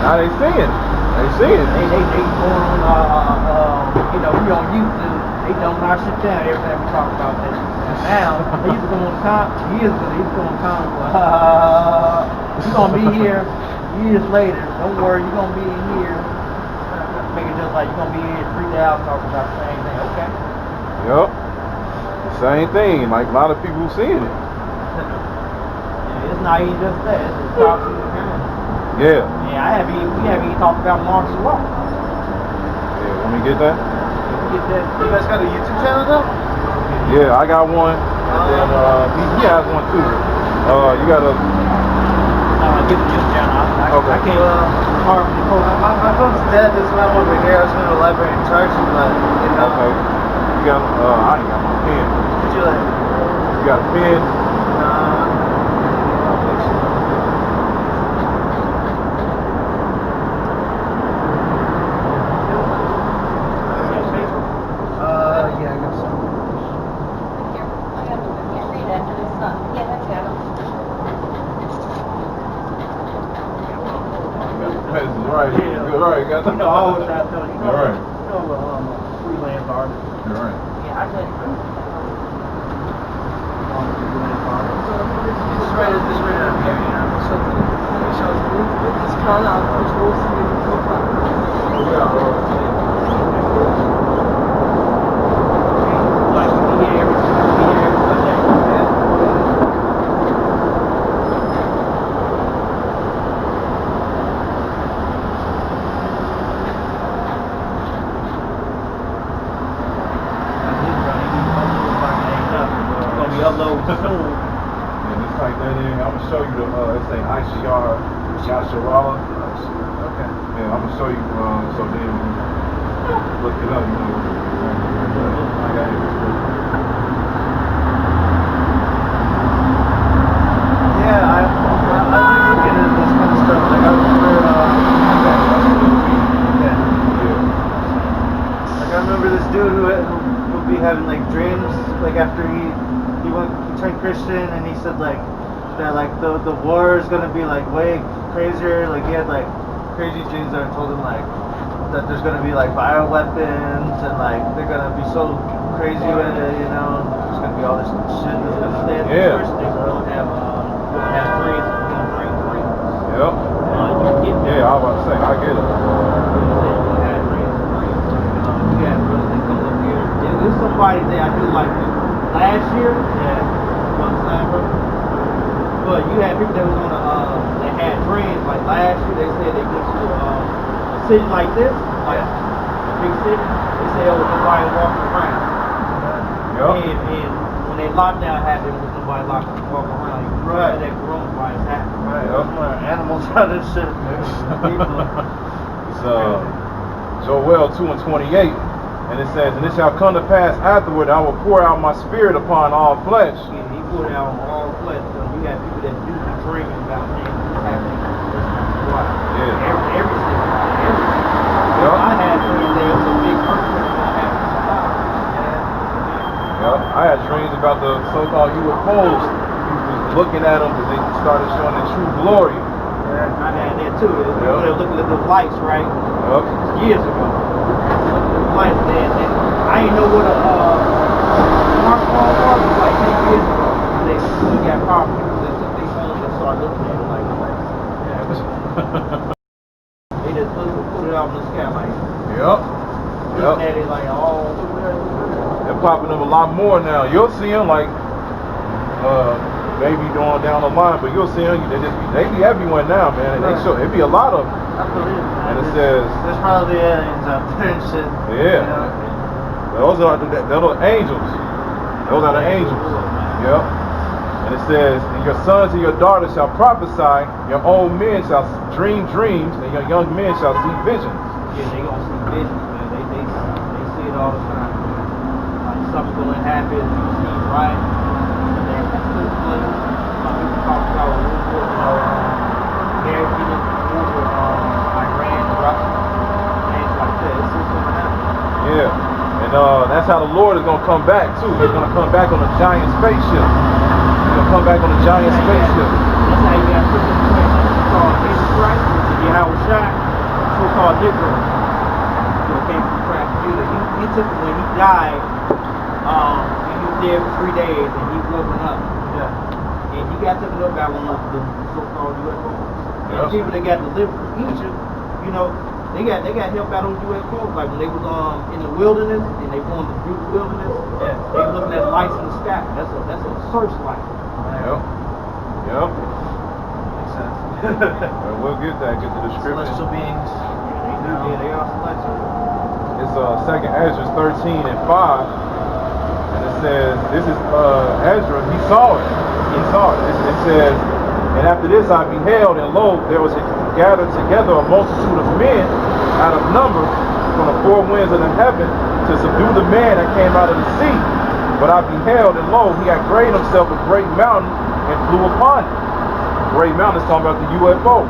Now they seeing it. They seeing it. They going on, we on YouTube. They don't knock shit down every time we talk about that. Now, they used to go on years ago, they used to go on comment, you're gonna be here years later. Don't worry, you're gonna be in here. Make it just like you're gonna be here 3,000 talking about the same thing. Okay. Yup. Same thing. Like a lot of people seeing it. Yeah, it's not even just that. It's just toxic. Yeah. Yeah, we haven't even talked about martial law. Yeah. Let me get that. Get that. You guys got a YouTube channel though? Yeah, I got one. And then he has one too. You gotta. Get the YouTube channel. I can't. Hard for the code. My phone's dead. This one over here. I was going to the library and charge it, but Okay. You got. I ain't got my pen. Did you like? You got a pen? Yeah, I got some. Here, I can't read it, and it's not. Yeah, that's it. Right. Good. All right. Got that. I always try to tell you. All right. Freelance artist. All right. Yeah, I just. Just write it up here, you know. So It's called out, which will see you Like, we hear every subject. Upload soon. And just type that in. I'm gonna show you the. It's a Issachar, Yasharala. okay. Yeah, I'm gonna show you. So then when you look it up, you know. I got it. Yeah, I've been looking at this kind of stuff. Like I remember, like I remember this dude who would be having like dreams, like after he turned Christian, and he said like that like the war is gonna be like way crazier. Like he had like crazy dreams that told him like that there's gonna be like bioweapons and like they're gonna be so crazy with it, you know. There's gonna be all this shit that's gonna stand. Yeah. We'll have dreams. We're gonna dream dreams. Yep. You get that. Yeah, I was about to say, I get it. There's somebody that I do like last year. One time, bro. But you had people that was on that had dreams like last year. They said they went to a city like this, like a big city. They said there was nobody walking around. Yep. And when that lockdown happened, there was nobody walking around. You Right. That coronavirus happened. Right. Yep. Animals out of shit. People. It's Joel 2:28, and it says, "And it shall come to pass afterward, I will pour out my spirit upon all flesh." Yeah, he put it out on all flesh. So you have people that do be dreaming about things happening. Wow. Yeah. Every single time. Yep. I had dreams there was a big earthquake that happened. Yep. I had dreams about the so-called UFOs. People was looking at them, but they started showing their true glory. I had that too. They Yep. were looking at those lights, right? Yep. Years ago. Looking at those lights there, and I didn't know what a smartphone was. Like 10 years ago, they got powerful. They took their phones and started looking at it like, they just put it out in the sky like, Yep. looking at it like, oh, They're popping up a lot more now. You'll see them like maybe going down the line, but you'll see them. They be everywhere now, man. And they show it be a lot of them. I believe it, man. And it says, There's probably aliens out there and shit. yeah. You know? Those are the angels. Those are the angels. Yep. And it says, and your sons and your daughters shall prophesy, your old men shall dream dreams, and your young men shall see visions. yeah, they gonna see visions, man. They see it all the time. Like something's gonna happen, you see it right. the Lord is gonna come back too. He's gonna come back on a giant spaceship. He's gonna come back on a giant spaceship. That's how you got to put this way. Called Jesus Christ, which is Yahweh Shai, so-called Negro. So it came from Christ Judah. He took it when he died. He was there for 3 days and he woken up. Yeah. And he got taken up by one of the so-called UFOs. And Yep. people that got delivered from Egypt, you know, they got help out on UFOs. Like when they was in the wilderness and they formed the Greek wilderness, Yeah. they were looking at lights in the sky. That's a searchlight. Yep. Yep. Makes sense. And we'll get that. Get the Celestial description. beings. They are celestial. It's 2nd Ezra 13 and 5, and it says, this is Ezra, he saw it. He saw it. It says, and after this I beheld, and lo, there was gathered together a multitude of men out of number from the four winds of the heaven to subdue the man that came out of the sea. But I beheld, and lo, he had great himself a great mountain and flew upon it. Great mountain is talking about the UFO.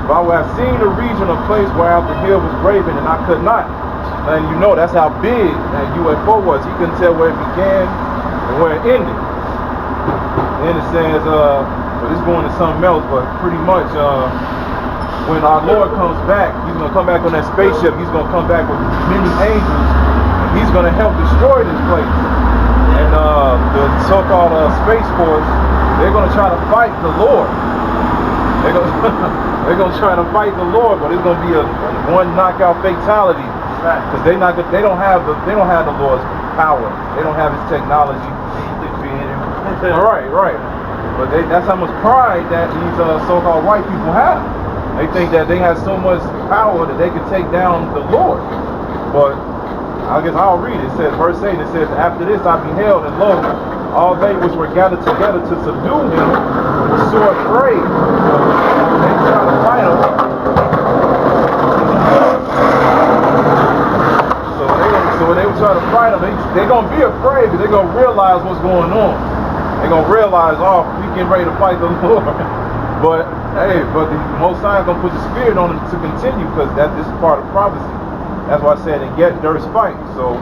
But I have seen a region, a place whereout the hill was graven, and I could not. And you know that's how big that UFO was. He couldn't tell where it began and where it ended. Then it says, but it's going to something else, but pretty much when our Lord comes back, he's going to come back on that spaceship. He's going to come back with many angels, and he's going to help destroy this place. And the so-called Space Force, they're going to try to fight the Lord. They're going to try to fight the Lord, but it's going to be a one knockout fatality. Right. Because they don't have the Lord's power. They don't have His technology. The creator. Right. But that's how much pride that these so-called white people have. They think that they have so much power that they can take down the Lord. But I guess I'll read it. It says, verse 8. It says, after this I beheld, and lo, all they which were gathered together to subdue him were sore afraid. So they try to fight him. So when they were trying to fight him, they're going to be afraid, because they're going to realize what's going on. They're going to realize, oh, we getting ready to fight the Lord. But, hey, the Most High is going to put the Spirit on them to continue, because this is part of prophecy. That's why I said, and yet there's fight. So,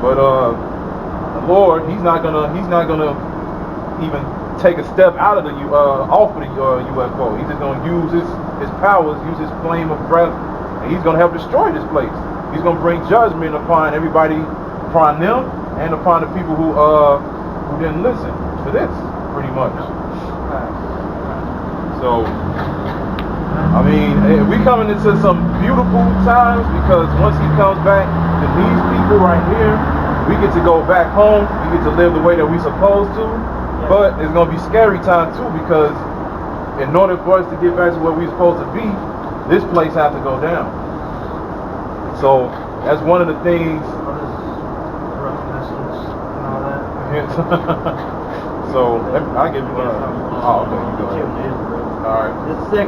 but the Lord, He's not gonna even take a step out of the off of the UFO. He's just gonna use his powers, use His flame of breath, and He's gonna help destroy this place. He's gonna bring judgment upon everybody, upon them, and upon the people who didn't listen to this, pretty much. So, I mean, we coming into some beautiful times, because once He comes back, to these people right here, we get to go back home. We get to live the way that we supposed to. But it's gonna be scary time too, because in order for us to get back to where we're supposed to be, this place has to go down. So that's one of the things. So I'll give you oh, okay, you go ahead. All right. This is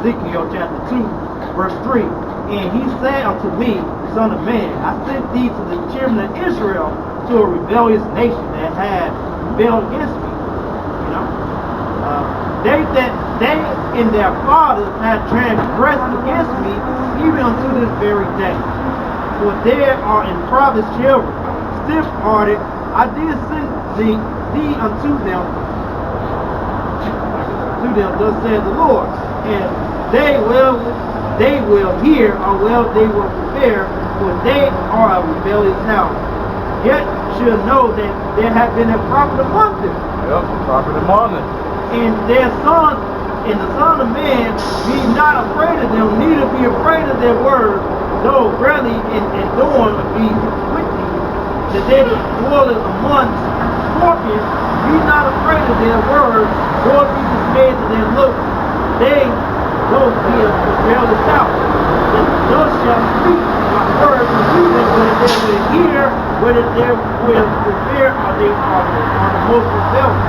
Ezekiel chapter 2, verse 3. And he said unto me, Son of man, I sent thee to the children of Israel, to a rebellious nation that had rebelled against me. You know, they and their fathers had transgressed against me, even unto this very day. For there are in province children, stiff-hearted. I did send thee unto them. Thus says the Lord, and they will hear, or well they will prepare, for they are a rebellious house. Yet should know that there have been a prophet among them. Yep, prophet among them. And their sons, and the Son of Man, be not afraid of them, neither be afraid of their words, though verily in doing be with thee, that they dwell among scorpions, be not afraid of their words, nor be dismayed at their looks. They though be a rebellious house, and thus shall speak my words to them, whether they will hear, whether they will prepare, or they are the most rebellious.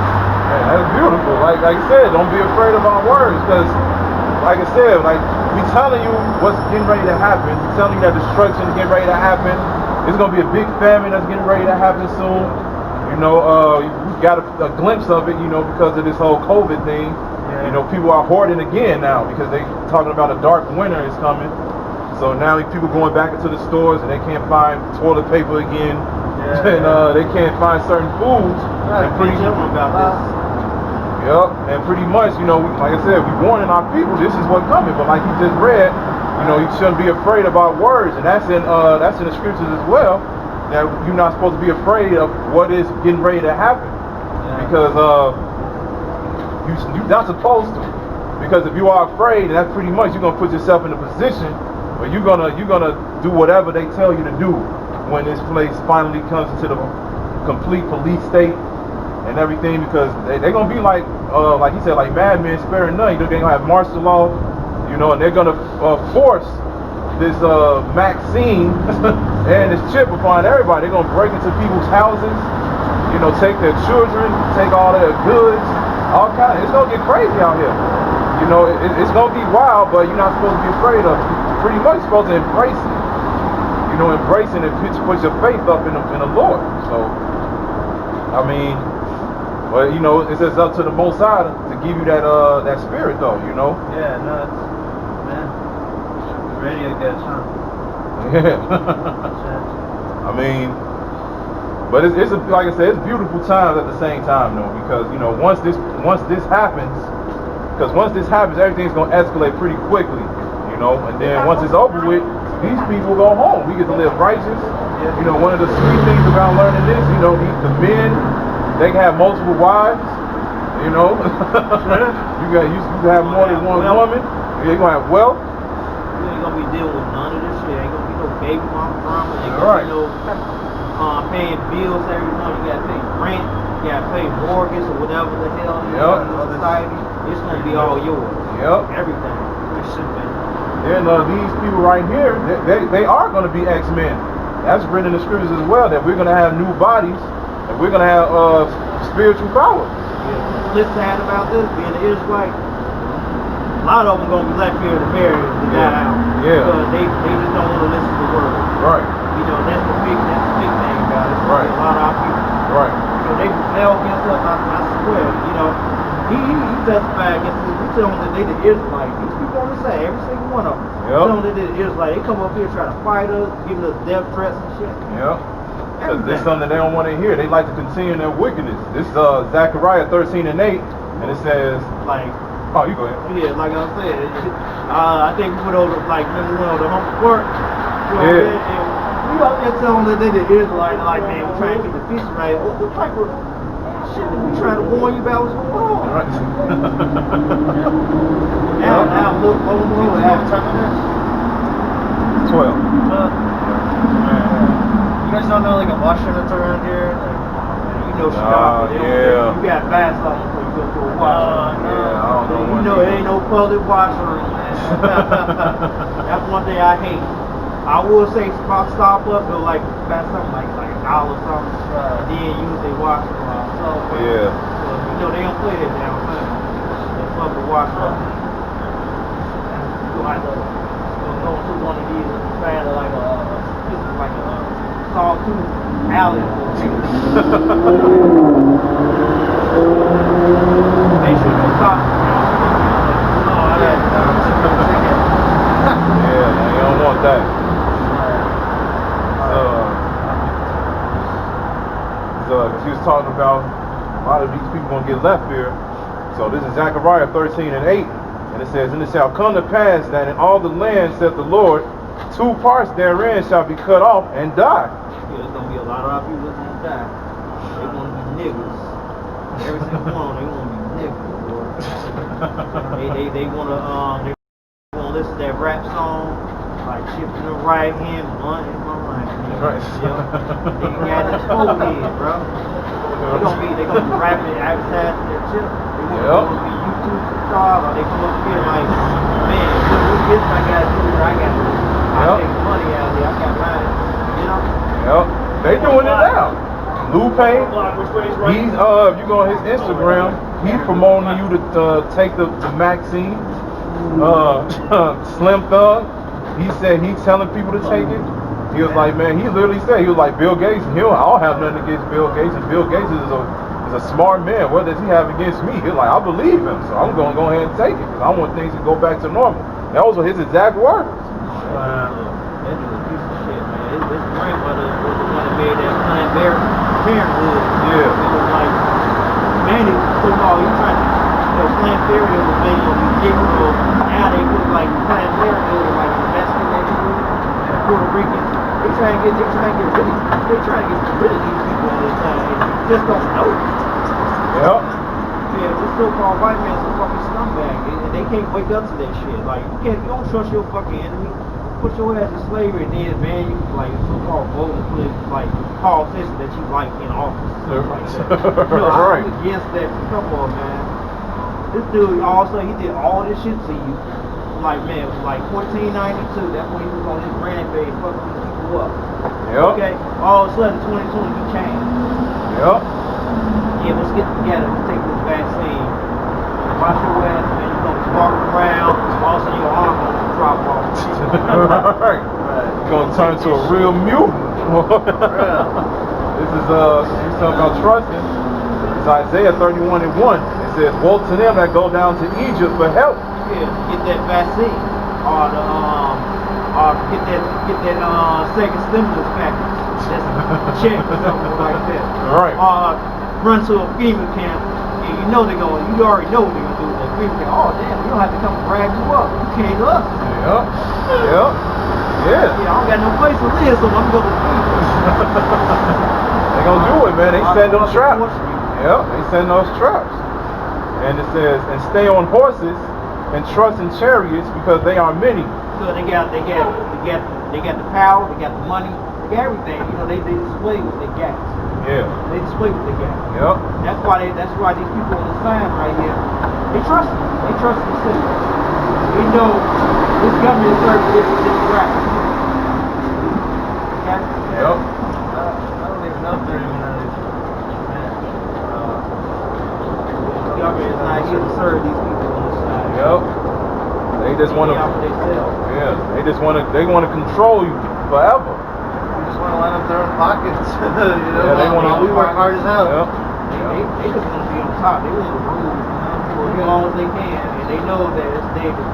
Man, that's beautiful. Like I said, don't be afraid of our words, because like I said, like we telling you what's getting ready to happen. We're telling you that destruction is getting ready to happen. It's gonna be a big famine that's getting ready to happen soon. You know, we got a glimpse of it, you know, because of this whole COVID thing. You know, people are hoarding again now because they talking about a dark winter is coming. So now people going back into the stores and they can't find toilet paper again, and they can't find certain foods. And pretty about this. Yep, and pretty much, you know, like I said, we warning our people this is what's coming. But like you just read, you know, you shouldn't be afraid about words, and that's in the scriptures as well. That you're not supposed to be afraid of what is getting ready to happen, because you're not supposed to. Because if you are afraid, that's pretty much you're gonna put yourself in a position where you're gonna do whatever they tell you to do when this place finally comes into the complete police state and everything. Because they're gonna be like he said, like madmen sparing none. You know, they're gonna have martial law, you know, and they're gonna force this vaccine and this chip upon everybody. They're gonna break into people's houses, you know, take their children, take all their goods, all kinds. It's gonna get crazy out here. You know, it's gonna be wild, but you're not supposed to be afraid of it. You're pretty much supposed to embrace it. You know, embracing it, put your faith up in the Lord. So, I mean, well, you know, it's just up to the Most High to give you that spirit, though. You know. Yeah, no, it's, man, ready, I guess, huh? Yeah. I mean, but it's like I said, it's beautiful times at the same time, though, because you know, once this happens, everything's gonna escalate pretty quickly, you know, and then once it's over with, these people go home. We get to live righteous. You know, one of the sweet things about learning this, you know, the men, they can have multiple wives. You know, you can have more than one woman. You're gonna have wealth. You ain't gonna be dealing with none of this shit. Ain't gonna be no baby mama drama. Ain't Right. gonna be no paying bills every month. You gotta pay rent. You gotta pay mortgage or whatever the hell you got in the society. It's gonna be all yours. Yep. Everything. This shit, man. Then these people right here, they are going to be X-Men. That's written in the scriptures as well, that we're going to have new bodies, and we're going to have spiritual power. Yeah. What's sad about this, being an Israelite, a lot of them going to be left here to marry and die out. Yeah. Because they just don't want to listen to the word. Right. You know, that's the big thing about it. Right. A lot of our people. Right. You know, they rebel against us, I swear, you know. He testified against us. We tell them that they the Israelites. These people on the side, every single one of them. Yep. Tell them that they the Israelites. They come up here trying to fight us, giving us death threats and shit. Yep. Because this is something they don't want to hear. They like to continue their wickedness. This is Zechariah 13:8, and it says, Like, oh, you go ahead. yeah, like I said, I think we went over, like, when we went over the humble court. You know, Yeah. and we up there telling them that they the Israelites, like, man, we're trying to keep the peace right. What type of shit that we trying to warn you about what's going on? Right. Now, look, what we're doing. Have time on this? 12. You guys don't know like a washer that's around here? Like, You know, Chicago, yeah. you got bath salts before you go to a wash. Yeah, I don't know You what know, to it do. ain't no public washrooms, man. That's one thing I hate. I would say stop up, but like that's something like $1 or something. Then use their washroom. Yeah. You know, they don't play that downtown. They public washroom. You have to go to one of these and try to like a sawtooth alley. They should be stopped. Yeah, man, you don't want that. She was talking about a lot of these people gonna get left here. So this is Zechariah 13:8, and it says, "And it shall come to pass that in all the land, saith the Lord, 2 parts therein shall be cut off and die." Yeah, there's gonna be a lot of our people that's gonna die. They wanna be niggas. Every single one, they wanna be niggas, boy. they wanna listen to that rap song, like shifting the right hand, blunt in my right hand. Right. They got this whole head, bro. They gonna be rapping, advertising their shit. They wanna be YouTube stars, or they come up here like, man, look this I gotta do, I make money out here, I got mine, you know? Yep. They doing it now. Lupe, he's if you go on his Instagram, he's promoting you to take the vaccine. Slim Thug, he said he's telling people to take it. He was like, man, he literally said, he was like, Bill Gates, I don't have nothing against Bill Gates, and Bill Gates is a smart man. What does he have against me? He's like, I believe him, so I'm going to go ahead and take it, because I want things to go back to normal. That was his exact words. Wow. That dude a piece of shit, man. His grandmother was the one that made that Planned Parenthood. Yeah. It was like, Manny, so-called, he tried to, Planned Parenthood was made on these Negroes. Now they put like Planned Parenthood in like the Mexican neighborhood and Puerto Rican. They trying to get rid of these people all the time. And just don't know. Yep. Yeah, this so-called white man's a fucking scumbag, and they can't wake up to that shit. Like, you don't trust your fucking enemy. Put your ass in slavery, and then, man, you like so-called voting for like politicians that you like in office, stuff like that. Right. I'm against that. Come on, man. This dude also he did all this shit to you. Like, man, it was like 1492. That's when he was on his rampage, fucking these people up. Yep. Okay. All of a sudden, 2020, he changed. Yep. Yeah, let's get together. Let's take this vaccine. Wash your ass, man. You're gonna walk around. Also, your arm gonna drop off. Right. You're gonna turn to a real mutant. This is he's talking about trusting. It's Isaiah 31:1. It says, "Woe to them that go down to Egypt for help." Yeah, get that vaccine, or get that second stimulus package. That's a check or something like that. Right. Run to a FEMA camp, and you already know what they're gonna do with that FEMA camp. Oh damn, you don't have to come drag you up. You came to us. Yep. Yep. Yeah. Yeah, I don't got no place to live, so I'm gonna go to FEMA. They gonna do it, man. They send them traps. Yep. They send those traps. And it says, "And stay on horses and trust in chariots because they are many." So they got the power, they got the money, they got everything. You know, they display what they got. Yeah. They display what they got. Yep. That's why these people on the sign right here, they trust them. They trust the city. We know this government is serving this crap. Okay? Yep. I don't even know if they're even on this. The government is not here to serve these people on the side. Yep. They just want to. Yeah. They want to control you forever. Just want to line up their own pockets. You know, Yeah, they wanna- we work hard as hell. Yep. They just want to be on top. They want the rules, for as long as they can, and they know that it's day that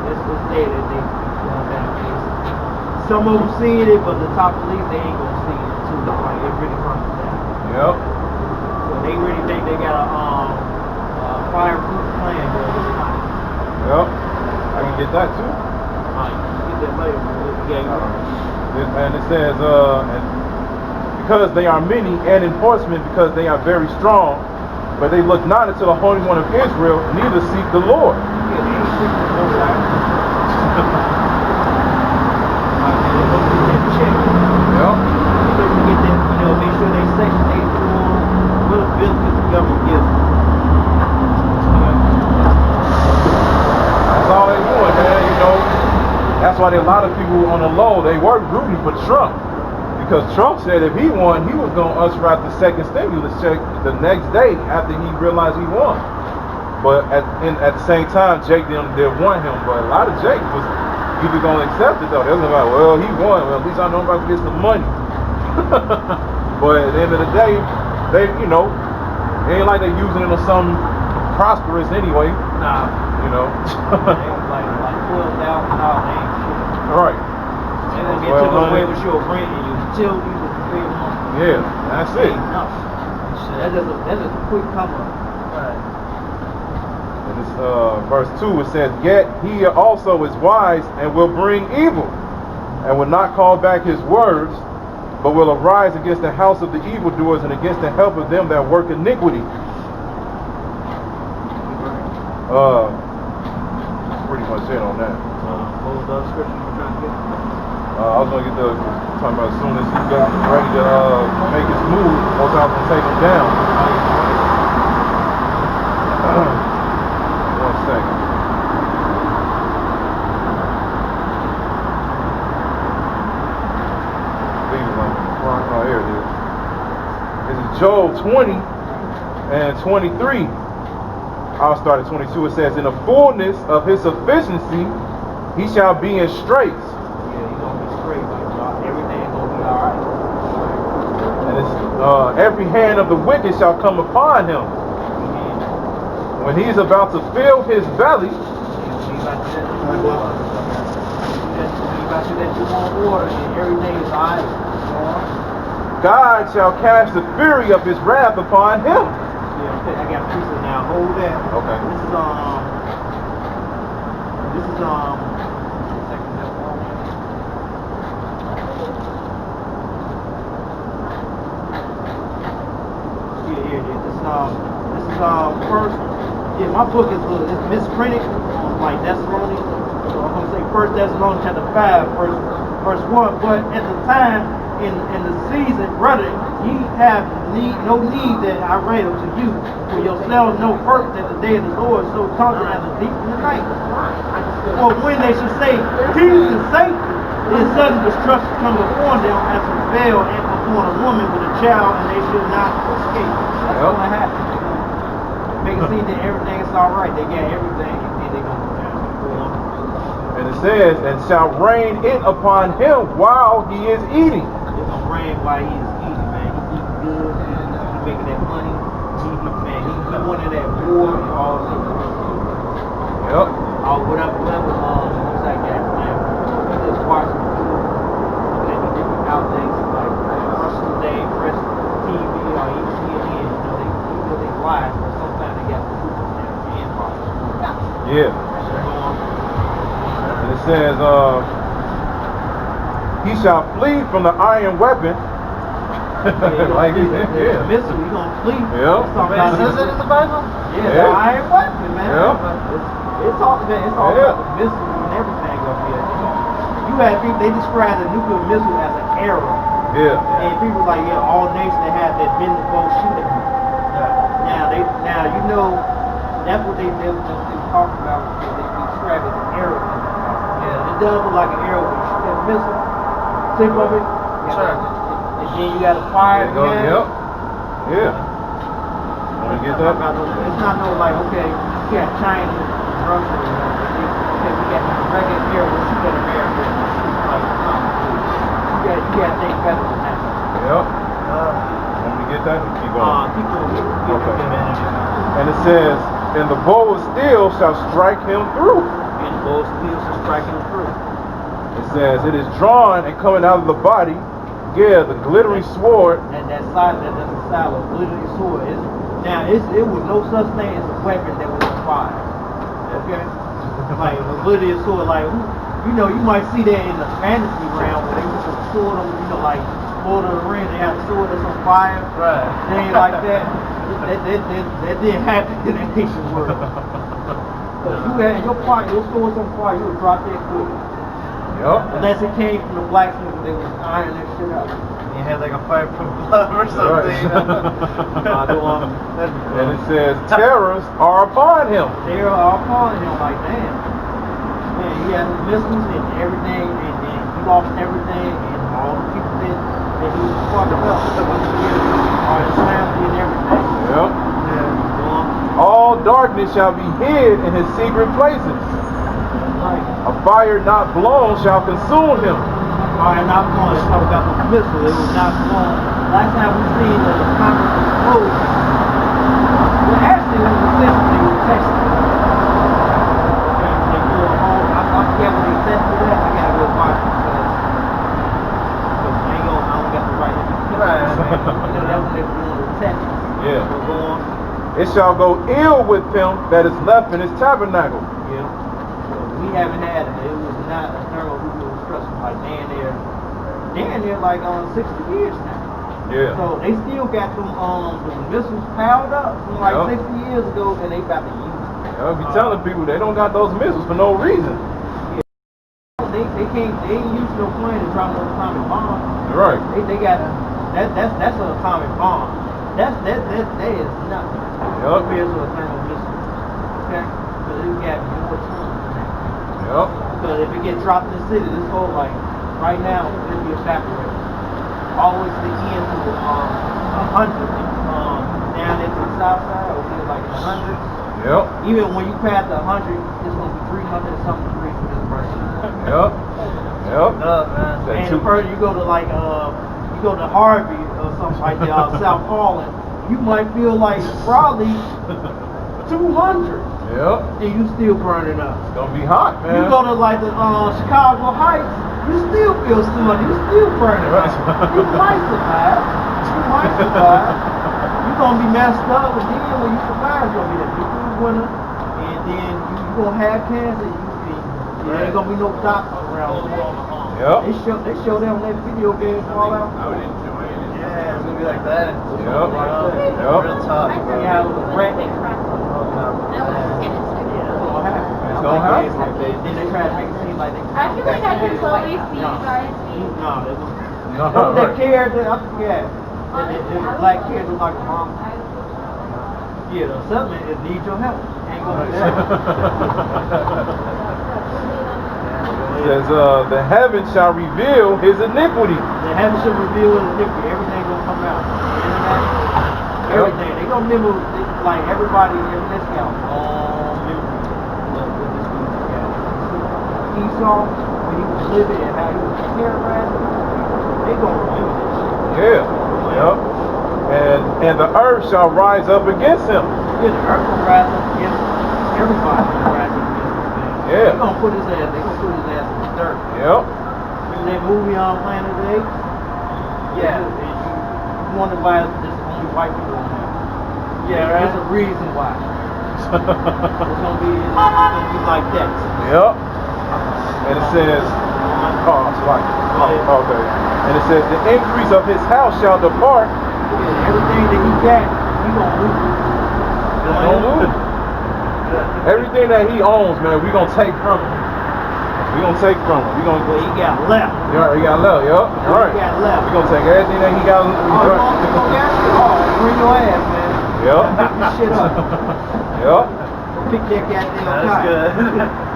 they going down. Some of them seeing it, but the top elite they ain't gonna see it too. Like it really comes down. Yep. So they really think they got a fireproof plan, but it's not. Yep. I can get that too. Get that later, And it says, and because they are many, and enforcement because they are very strong, but they look not unto the Holy One of Israel, neither seek the Lord. Yeah, they ain't seeking the Most High. Yep. So we get that, make sure they Section 8 form, what benefits the government gives them. That's all they doing, man, That's why a lot of people on the low, they were rooting for Trump. Because Trump said if he won, he was going to usher out the second stimulus check the next day after he realized he won. But at the same time, Jake didn't want him. But a lot of Jake was either going to accept it, though. They was like, well, he won. Well, at least I know I'm about to get some money. But at the end of the day, they, it ain't like they're using it on something prosperous anyway. Nah. like $12,000 ain't shit. Right. They're gonna get took away with your rent and your utilities and your big money. Yeah, that's it. Ain't nothing. That's just a quick come up. Right. And it's, verse 2, it says, "Yet he also is wise and will bring evil, and will not call back his words, but will arise against the house of the evildoers and against the help of them that work iniquity." That's pretty much it on that. What was the other scripture you were trying to get? I was gonna get talking about as soon as he got ready to make his move, most I was gonna take him down. 1 second. Oh, here it is. This is Job 20 and 23. I'll start at 22. It says, "In the fullness of his sufficiency, he shall be in straits." Yeah, he's gonna be straight. Everything's gonna be alright. And it's, every hand of the wicked shall come upon him. When he's about to fill his belly, When you about to that order and everything is alright. God shall cast the fury of his wrath upon him. Yeah, okay, I got pieces now. Hold that. Okay. This is second that one. Yeah, here it is. This is first. Yeah, my book is it's misprinted on like Thessalonians. So I'm gonna say First Thessalonians chapter 5, verse 1. But at the time in the season, brother, ye have no need that I write unto you, for yourselves know first that the day of the Lord so conquered as a deep in the night. For when they should say peace and safety, then sudden destruction come upon them as a veil and upon a woman with a child, and they should not escape. That's gonna happen. Make it seem that everything is alright. They got everything, and then they're gonna go on. And it says, and shall rain it upon him while he is eating. It's gonna rain while he's eating, man. He's eating good. He's making that money. He wanted that war and all that. Yep. Whatever, looks like that, man. He just watching looking at the different outlets like Russia Today, Press TV, or even CNN. They live, but sometimes they got the truth in their inbox. Yeah. And it says, he shall flee from the iron weapon. Like he said, yeah. Missile, you gonna flee. Yeah. Is it in the Bible? Yeah, the iron weapon, man. Yeah. It's all about the missile and everything up here. You have people, they describe the nuclear missile as an arrow. Yeah. And people like, yeah, all nations that have that bend the bow shooting. Now you know that's what they talk about. They describe it as an arrow. Yeah, it does look like an arrow when you shoot that missile. Tip of it. Sure. And then you got to fire it. Yep. Yeah. Want to get that? It's not no like, okay, you got China, Russia, okay, we got regular arrow, we'll shoot at America. Like, you got to think better than that. Yep. Want me to get that? Keep going. Keep going. Okay. And it says, and the bow of steel shall strike him through. And the bow of steel shall strike him through. It says, it is drawn and coming out of the body. Yeah, the glittering sword. And that's a silo, glittering sword. It was no such thing as a weapon that was fire. Okay? Like a glittering sword, like, you know, you might see that in the fantasy realm where they put a sword on, you know, like Lord of the Rings, they have a sword that's on fire. Right. Things like that. That didn't happen in the ancient world. So you had your sword's on fire, you would drop that quick. Yep. Unless it came from the blacksmith, they was ironing that shit up. You had like a fireproof glove or something. Right. And it says, terrors are upon him. They are upon him like, damn. Man, he had his missiles and everything, and he lost everything, and all the people that he was fucking up. All his family and everything. Yep. Yeah. All darkness shall be hid in his secret places. A fire not blown shall consume him. Fire not blown. Let's talk about the missile. It was not blown. Last time we seen the Congress was closed. Well, actually, it was essentially they were testing. Okay, they go home. I forget when they tested that. I gotta go watch it because I don't got the right. Right. You know, that's when they were doing the testing. Yeah. So go on. It shall go ill with him that is left in his tabernacle. Yeah. We haven't had it. It was not a thermal nuclear destruction like damn near like 60 years now. Yeah. So they still got them the missiles piled up from like 60 years ago, and they about to use it. I'll be telling people they don't got those missiles for no reason. They ain't used no plane to drop no atomic bomb. Right. They got that's an atomic bomb. That is nothing. Yup. Compared to a thermal missile. Okay? Because it got more tons than that. Yep. Because if it gets dropped in the city, this whole like right now it'll be evaporated. Always the end to 100. Down into the south side, it'll be like in the hundreds. Yep. Even when you pass the 100, it's gonna be 300 and something degrees for this person. Yep. Yep. And the further you go to like you go to Harvey or something like that, South Holland, you might feel like probably 200. Yep. And you still burning up. It's gonna be hot, man. You go to like the Chicago Heights, You still feel stunned. You still burning. You might survive. You might survive. You're gonna be messed up, and then when you survive, you're gonna be the big winner, and then you gonna have cancer. There ain't gonna be no doctor around. Yep. They show them when that video game fall out. I would enjoy it. Yeah, it's gonna be like that. Yep. Real tough, bro. Yeah, it was a rat. It's gonna happen. Then they try to make it seem like they. I feel like I can totally see you guys being. No, that was that character. I forget. The black kid was like a mom. Yeah, the something it needs your help. Ain't gonna do that. It says, the heavens shall reveal his iniquity. The heavens shall reveal his iniquity. Everything gonna come out. Everything. They gonna remember like everybody in this house. Esau, when he was living and how he was terrorizing, they gonna remember this shit. Yeah. Yep. And the earth shall rise up against him. Yeah, the earth will rise up against everybody. Will rise up against this man. Yeah. They gonna put his ass in the dirt. Yep. Remember that movie on Planet of the Apes? Yeah. And you wonder why there's only white people on there. Yeah, right. There's a reason why. It's gonna be like that. Yep. And it says, oh, it's like, okay. And it says, the increase of his house shall depart. Yeah, everything that he got, he gonna lose. Don't lose. Everything that he owns, man, we gonna take from him. We gonna take from him. We gonna. Well, he got left. Yeah, he got left. Yup. Right. He got left. We gonna take everything that he got. Bring your ass, man. Yup. Pick this shit up. Yup. Pick that goddamn That's cotton. good.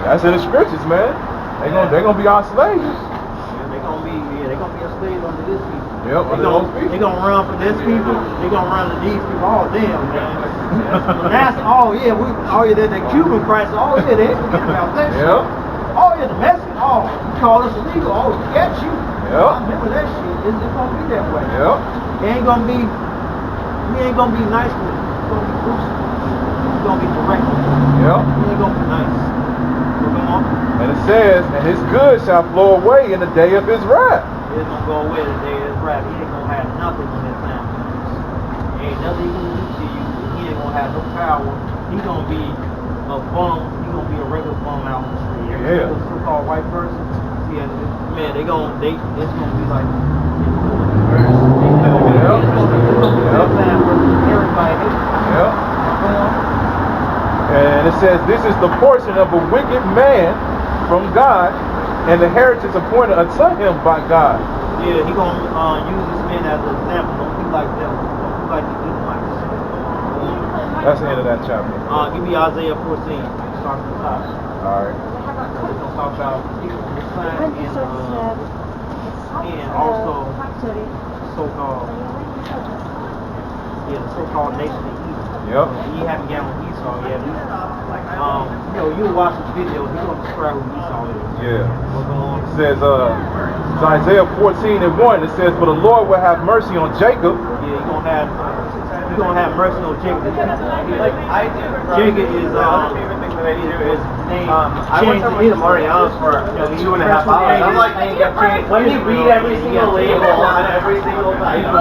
That's in the scriptures, man. They gonna be our slaves. They gonna be a slave under this people. Yep. They gonna run from this people. They gonna run to these people. Oh damn, man. That's the Cuban crisis. Oh yeah, they forget about that. Yep. Oh yeah, the Mexican. Oh, you call us illegal. Oh, we got you. Yep. I remember that shit. It's gonna be that way. Yep. We ain't gonna be nice with it. It's gonna be gruesome. It's gonna be direct. Yep. We ain't gonna be nice. So come on. And it says, and his goods shall flow away in the day of his wrath. It's gonna go away the day of his wrath. He ain't gonna have nothing when that time comes. Ain't nothing he gonna do to you. He ain't gonna have no power. He gonna be a bum. He gonna be a regular bum out in the street. Every single so-called white person. Yeah, man, it's gonna be like Yep. And it says, this is the portion of a wicked man from God, and the heritage appointed unto him by God. Yeah, he gonna use this man as an example. Don't be like them. Don't be like the Edomites. That's the end of that chapter. Give me Isaiah 14. Start from the top. Alright. We're gonna talk about people on this side and also so-called the so-called nation of Edom. Yep. He haven't gotten with Esau yet. You watch this video, he's gonna describe who Esau is. Yeah. What's going on? It says, it's Isaiah 14:1. It says, but the Lord will have mercy on Jacob. Yeah, he's gonna have mercy on Jacob. Jacob is I went to Mariano's for 2.5 hours. I'm like, when you read every single label on every single item,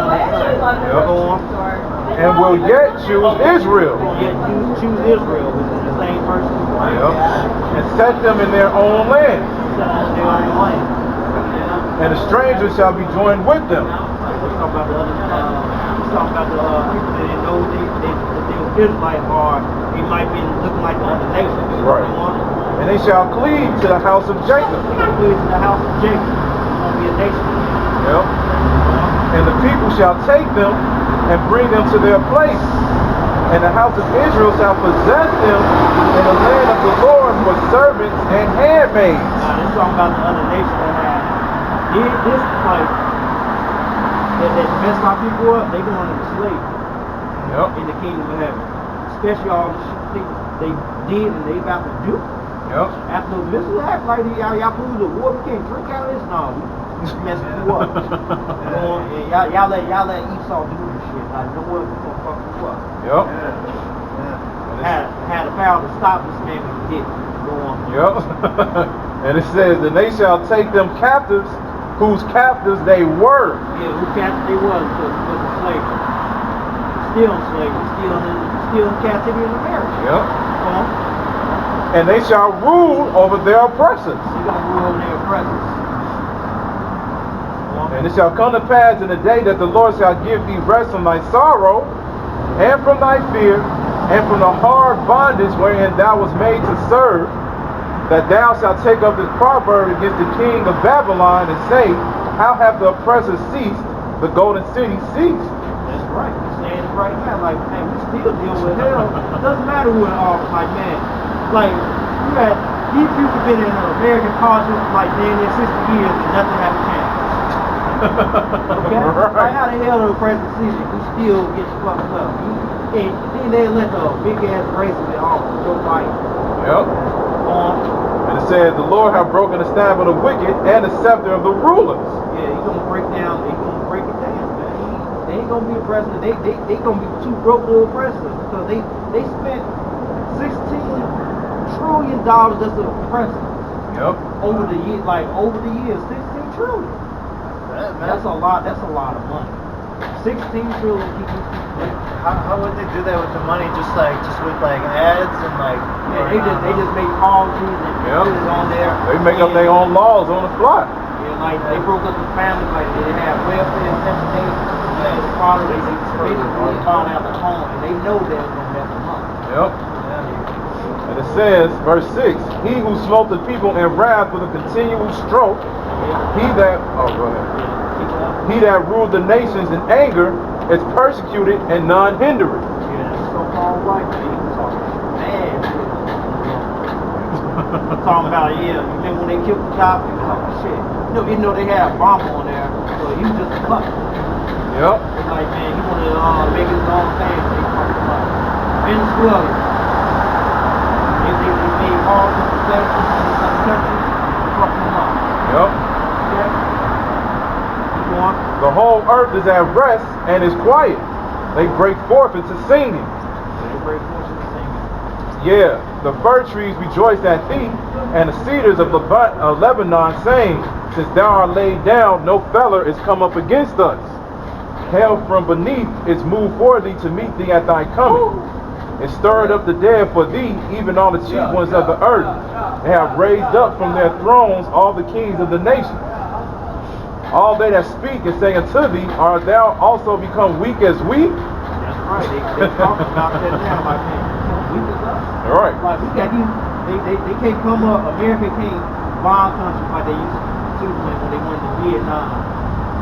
And will yet choose Israel. Choose Israel, which is the same person. Yep. And set them in their own land. And the stranger shall be joined with them. We're talking about the people that didn't know they were Israelites, or they might be looking like the other nations. Right. And they shall cleave to the house of Jacob. Cleave to the house of Jacob. It's going to be a nation. Yep. And the people shall take them and bring them to their place. And the house of Israel shall possess them in the land of the Lord for servants and handmaids. Now, this is talking about the other nation that did this place. That messed our people up, they going into slavery. Yep. In the kingdom of heaven. Especially all the shit they did and they about to do. Yep. After the missiles act like y'all lose the war, we can't drink out of this now. We messing you up. Y'all let Esau do this shit. Like, no one gonna fuck you up. Yep. Had the power to stop this man when he did it. Go on. Yep. And it says, and they shall take them captives, whose captives they were. Yeah, who captive they was because of slavery. Still in slavery, still in captivity in America. Yep. Uh-huh. And they shall rule over their oppressors. They're gonna rule over their oppressors. And it shall come to pass in the day that the Lord shall give thee rest from thy sorrow, and from thy fear, and from the hard bondage wherein thou was made to serve, that thou shalt take up this proverb against the king of Babylon, and say, how hath the oppressor ceased, the golden city ceased? That's right. He's saying it right now. Like, man, we still deal with hell. It doesn't matter who in office. Like, man, like, you had these people been in American politics like damn near 60 years and nothing haven't changed. Okay? Right. Like, how the hell the president sees it, we still get fucked up. And then they let the big ass racist off Joe Biden. Yep. And it says, the Lord hath broken the staff of the wicked and the scepter of the rulers. Yeah, he's gonna break it down, man. They ain't gonna be a president. They gonna be too broke to oppress us because they spent $16 trillion just to oppress us. Yep. Over the years, 16 trillion. That's a lot of money. 16 trillion people. How would they do that with the money? Just with like ads and like. Yeah, they just make policies and put it on there. They make up their own laws on the fly. Yeah, like they broke up the families, like they have welfare and section the father, they basically found out the home, and they know they're gonna mess them up. Yep. And it says, verse 6, he who smote the people in wrath with a continual stroke, he that ruled the nations in anger is persecuted and none hinder it. Yeah, that's so-called white man. He's talking mad. Talking about, yeah, you remember when they killed the guy? Shit. You know they had a bomb on there, so he was just a fuck. Yep. It's like, man, he wanted to make his own thing. They talking about Venezuela. They made all the countries, fucking them up. Yep. Okay? Keep going. The whole earth is at rest and is quiet. They break forth into singing. They break forth into singing. Yeah, the fir trees rejoice at thee, and the cedars of Lebanon, saying, since thou art laid down, no feller is come up against us. Hell from beneath is moved for thee to meet thee at thy coming. It stirred up the dead for thee, even all the chief ones of the earth. They have raised up from their thrones all the kings of the nations. All they that speak and say unto thee, art thou also become weak as we? That's right. They talking about that now, like, man, weak as us. All right. Like, we got these, they can't come up, America can't bomb countries like they used to when they went to Vietnam.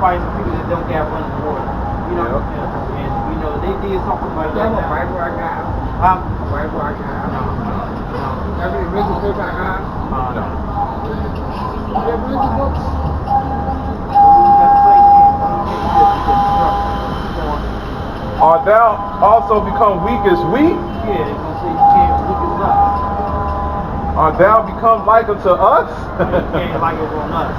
Fighting people that don't got running water. You know? Yeah. And, you know, they did something like that. Right where I got. Huh? Right where I got. No. Every music book I got. No. Every music book. Art thou also become weak as we? Yeah, they're gonna say you can't weak as us. Art thou become like unto us? You can't like it on us.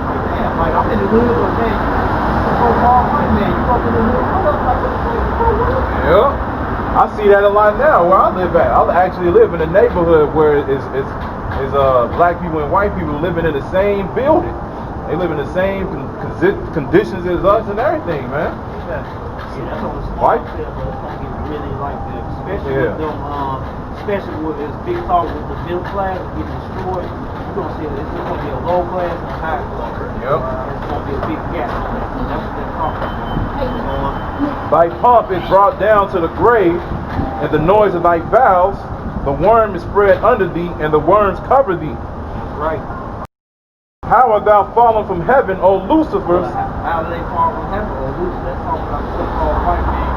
Like, damn, like I'm in the hood, but man, you so-called white man, you up in the hood, I'm up like what? Yeah. I see that a lot now where I live at. I actually live in a neighborhood where it's black people and white people living in the same building. They live in the same conditions as us and everything, man. Yeah, that's on the small White? scale, but it's gonna get really like that, especially Yeah. with them, especially with this big talk with the middle class getting destroyed. You're gonna see it's just gonna be a low class and a high class. Yep. It's gonna be a big gap. That's what they're talking about. Thy pomp is brought down to the grave, and the noise of thy vows, the worm is spread under thee, and the worms cover thee. That's right. How art thou fallen from heaven, O Lucifer? How do they fall from heaven? Or Lucifer? That's talking about the so-called white man.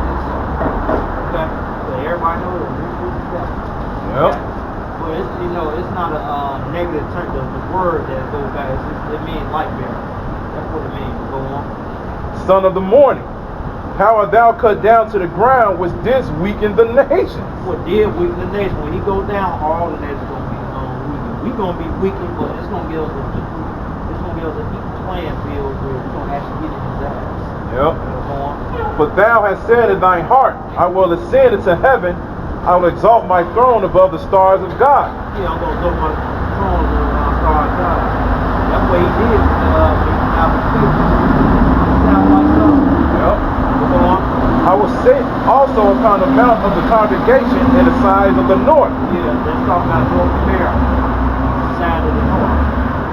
Okay? So everybody knows that Lucifer is that. Yep. But it's, you know, it's not a negative term. The word that goes back, it means light bearer. That's what it means. Go on. Son of the morning, how art thou cut down to the ground, which didst weaken the nations? What did weaken the nation? When he goes down, all the nations gonna be weakened. We're gonna be weakened, but it's gonna give us an equal playing field where we're gonna actually get in his ass. Yep. Go on. But thou hast said in thine heart, I will ascend into heaven, I will exalt my throne above the stars of God. Yeah, I'm gonna go my throne and start hard time. That's what he did out of faith. Sound like something? Yep. Go on. I will set also upon the mount of the congregation in the sides of the north. Yeah, let's talk about North America. Side of the north.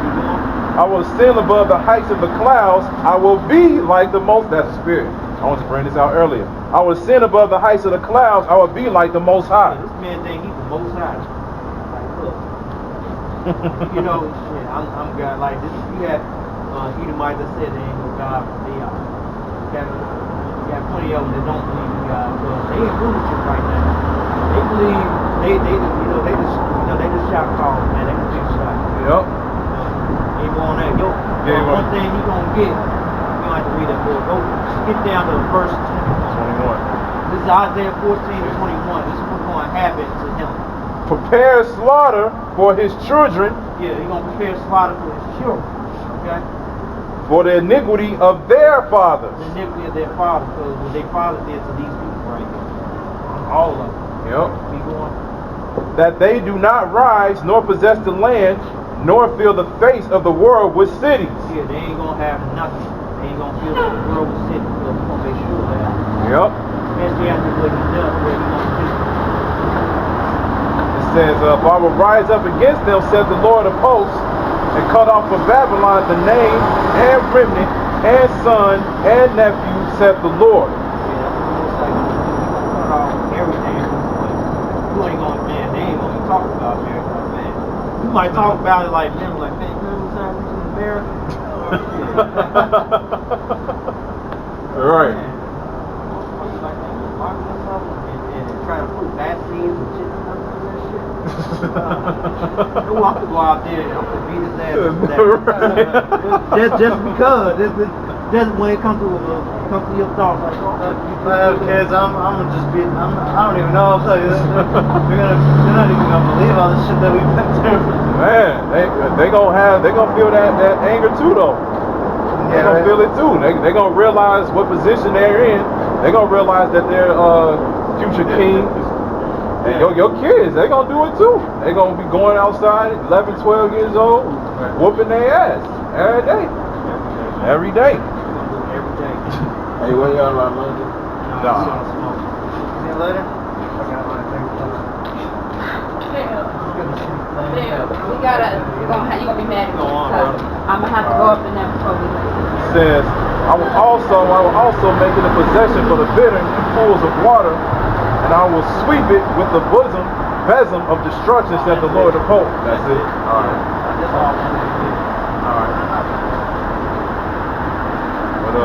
You going? I will ascend above the heights of the clouds. I will be like the most. That's the spirit. I want to bring this out earlier. I will ascend above the heights of the clouds. I will be like the Most High. Yeah, this man think he's the Most High. Like, look. You know, shit, I'm God. Like, this, you got Edomites that said there ain't no God for they are. You got plenty of them that don't believe in God. But they in rulership right now. They believe, they just shout calls, man. They can just shout. Yep. Ain't going that. Yo, one thing he gonna get, you don't have to read that book. Go skip down to verse 21. This is Isaiah 14 and 21. This is what's going to happen to him. Prepare slaughter for his children. Yeah, he's going to prepare slaughter for his children. Okay? For the iniquity of their fathers. The iniquity of their fathers. Because what their fathers did to these people right here. All of them. Yep. Keep going. That they do not rise nor possess the land, nor fill the face of the world with cities. Yeah, they ain't going to have nothing. They ain't going to fill the world with cities. So we're going to make sure of that. Yep. Especially after what he does, what he's going to do. It says, for I will rise up against them, said the Lord of hosts, and cut off from Babylon the name and remnant and son and nephew, said the Lord. Yeah, it's like cut off everything. You ain't going to, man, they ain't going to be talking about America, man. You might talk about it like, man, remember what's happening in America? Right. And try to put vaccines and shit on that shit. I'm gonna go out there and I'm gonna beat his ass. Just because. Just when it comes to your thoughts, like, If I have kids, I'm gonna just be. I don't even know. They're not even gonna believe all the shit that we've been through. Man, they gonna feel that anger too though. They gonna feel it too. They gonna realize what position they're in. They gonna realize that they're future kings. And your kids, they gonna do it too. They gonna be going outside at 11, 12 years old, whooping their ass every day. Every day. Hey, where y'all at, Monday? Nah. See you later. I got my thing. We gotta, you gonna be mad at me because I'm gonna have to go up in there before we leave. Says, I will also make it a possession for the bitter and pools of water, and I will sweep it with the besom of destruction, said the Lord of hosts. That's it. All right. That's all I'm gonna do. All right. But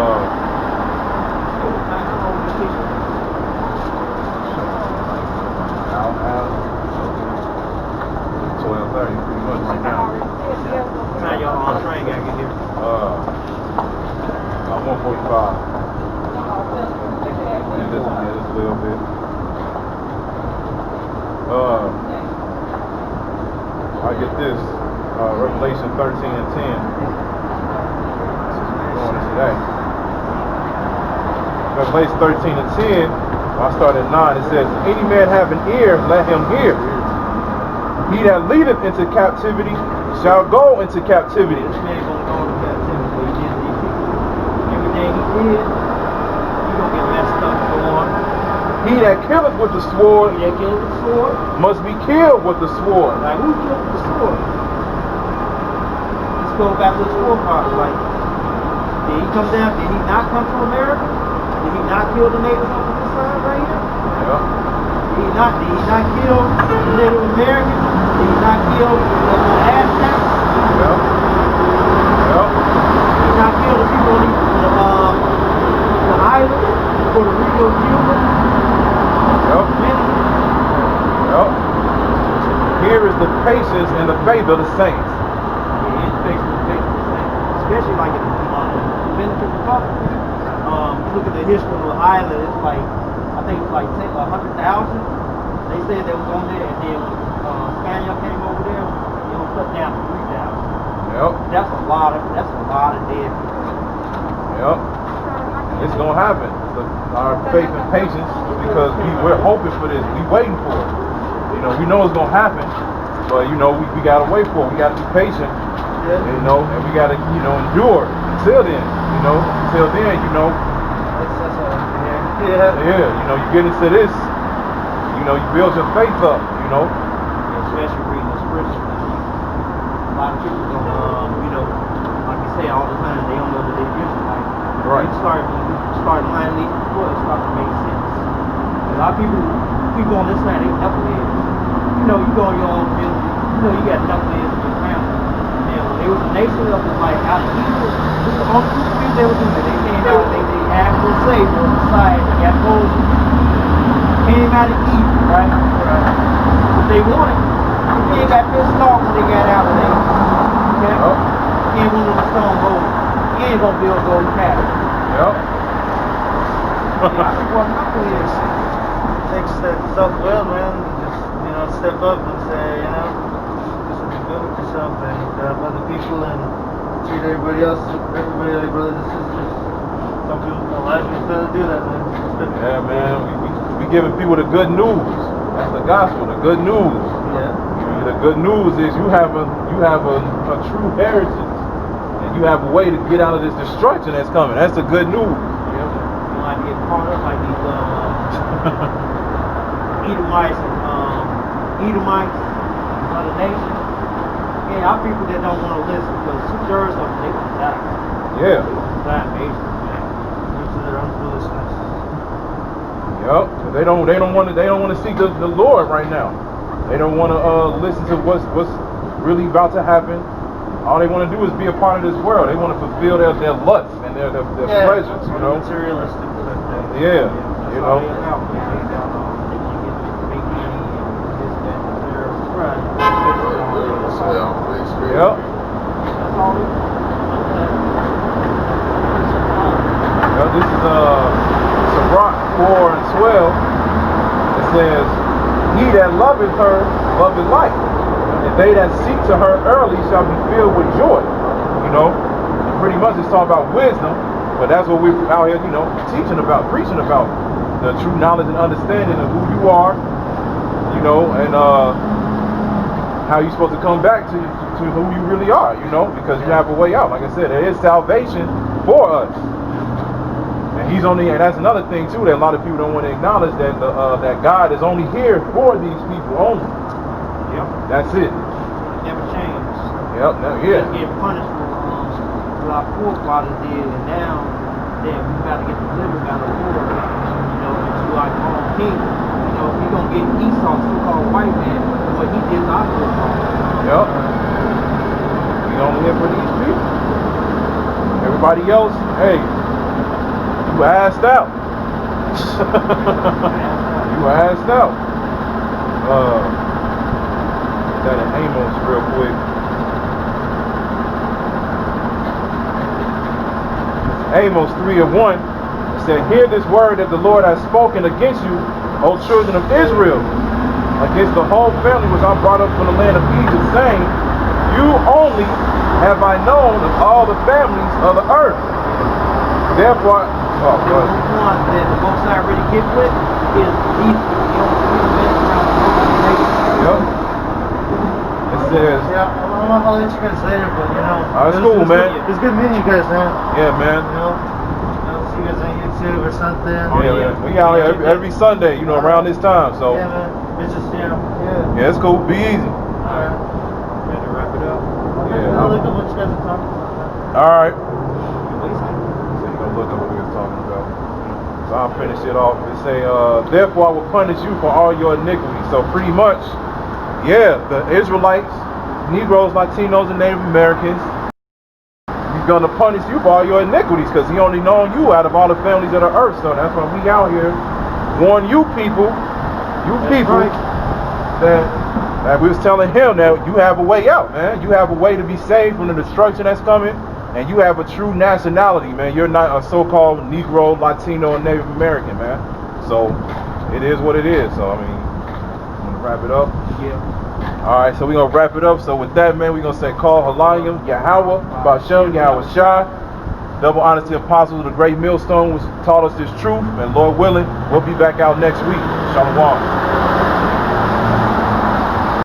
I'll have 12:30 pretty much right now. Now y'all on train gotta get here. 1:45. And this a little bit. I get this. Revelation 13 and 10. Going today. Revelation 13 and 10. I start at 9. It says, any man have an ear, let him hear. He that leadeth into captivity shall go into captivity. This man gonna go into captivity. What he did to these people. Everything he did, he gonna get messed up. Go on. He that killeth with the sword He that killed with the sword. must be killed with the sword. Like, who killed with the sword? Let's go back to the sword part. Like, did he come down? Did he not come to America? Did he not kill the natives on this side right here? Yeah. Did he not kill the Native Americans? Did he not kill the Aztecs? Yeah. Yeah. Did he not kill the people on the islands? Puerto Rico, Cuba? Yep. Many? Yep. Here is the patience and the faith of the saints. Yeah, it's basically the same. Especially like in Dominican Republic. You look at the history of the island, it's like, I think it's like 100,000. They said they was on there, and then when Spaniard came over there, it was cut down to 3,000. Yep. That's a lot of dead people. Yep. It's gonna happen. Our faith and patience, because we're hoping for this. We waiting for it. You know, we know it's gonna happen, But you know, we gotta wait for it. We gotta be patient. Yeah. You know, and we gotta, endure until then. Until then, Yeah. you get into this, you build your faith up, Especially reading the scriptures. A lot of people don't, like you say all the time, they don't know that they're Israelites. Right. When you start lining these before, it starts to make sense. A lot of people on this side, they knuckleheads. You go on your own business, you got knuckleheads in your family. And when there was a nation that was like out of Egypt, this is the only two things they were doing. They came out, they actual slaves on the side, they got those came out of Egypt, right? What they wanted, they got pissed off when they got out of there. Okay? Yep. He ain't one of the stone gold. He ain't gonna build gold cabins. Yep. Well, knuckleheads. Takes that self-will, man. Just, step up and say, do something good with yourself and help other people and treat everybody like brothers and sisters. Some people, a lot of people fail to do that, man. Yeah, man. We giving people the good news. That's the gospel, the good news. Yeah. The good news is you have a true heritage, and you have a way to get out of this destruction that's coming. That's the good news. You don't have to get caught up like these Edomites, other nations. Yeah, our people that don't want to listen because two-thirds of them they want to die. Yeah. Die, basically. Due to their own foolishness. Yep. They don't want to seek the Lord right now. They don't want to listen to what's really about to happen. All they want to do is be a part of this world. They want to fulfill their lusts and their pleasures, Materialistic. Yeah, Yep. Well, this is Sirach 4:12. It says, "He that loveth her loveth life, and they that seek to her early shall be filled with joy." Pretty much it's talking about wisdom, but that's what we're out here, teaching about, preaching about the true knowledge and understanding of who you are, and how you're supposed to come back to who you really are, because you have a way out. Like I said, there is salvation for us. And that's another thing too that a lot of people don't want to acknowledge, that that God is only here for these people only. Yep. That's it. Never changed. Yep. Yeah. Get punished for what our forefathers did, and now that we got to get delivered out of the war, into our own kingdom. We gonna get Esau, so-called white man, and what he did to our forefathers. Yep. We only here for these people. Everybody else, hey. You asked out. You asked out. Got an Amos real quick. Amos 3:1. It said, "Hear this word that the Lord has spoken against you, O children of Israel, against the whole family which I brought up from the land of Egypt, saying, you only have I known of all the families of the earth. Therefore, The one that the most I really get with is these. Yep. It says, I'll let you guys later, but it's cool, man. It's good meeting you guys, man. Yeah, man. See you guys on YouTube or something. Yeah. We out here every Sunday, around this time. So Yeah, man. It's just, yeah, it's cool. Be easy. Alright. Ready to wrap it up? Yeah. I'll look up what you guys are talking about. All right. What you say? So you gonna look at what we were talking about. So I'll finish it off. It say, therefore I will punish you for all your iniquities. So pretty much, yeah, the Israelites, Negroes, Latinos, and Native Americans, he's gonna punish you for all your iniquities because he only known you out of all the families of the earth. So that's why we out here warn you people, that we was telling him that you have a way out, man. You have a way to be saved from the destruction that's coming, and you have a true nationality, man. You're not a so-called Negro, Latino, and Native American, man. So it is what it is. So I mean, I'm gonna wrap it up. Yeah. All right, so we're gonna wrap it up. So with that, man, we're gonna say call Halayim, Yahweh, Bashem, Yahweh Shai. Double honor to the apostles of the great millstone which taught us this truth, and Lord willing, we'll be back out next week. Shalom.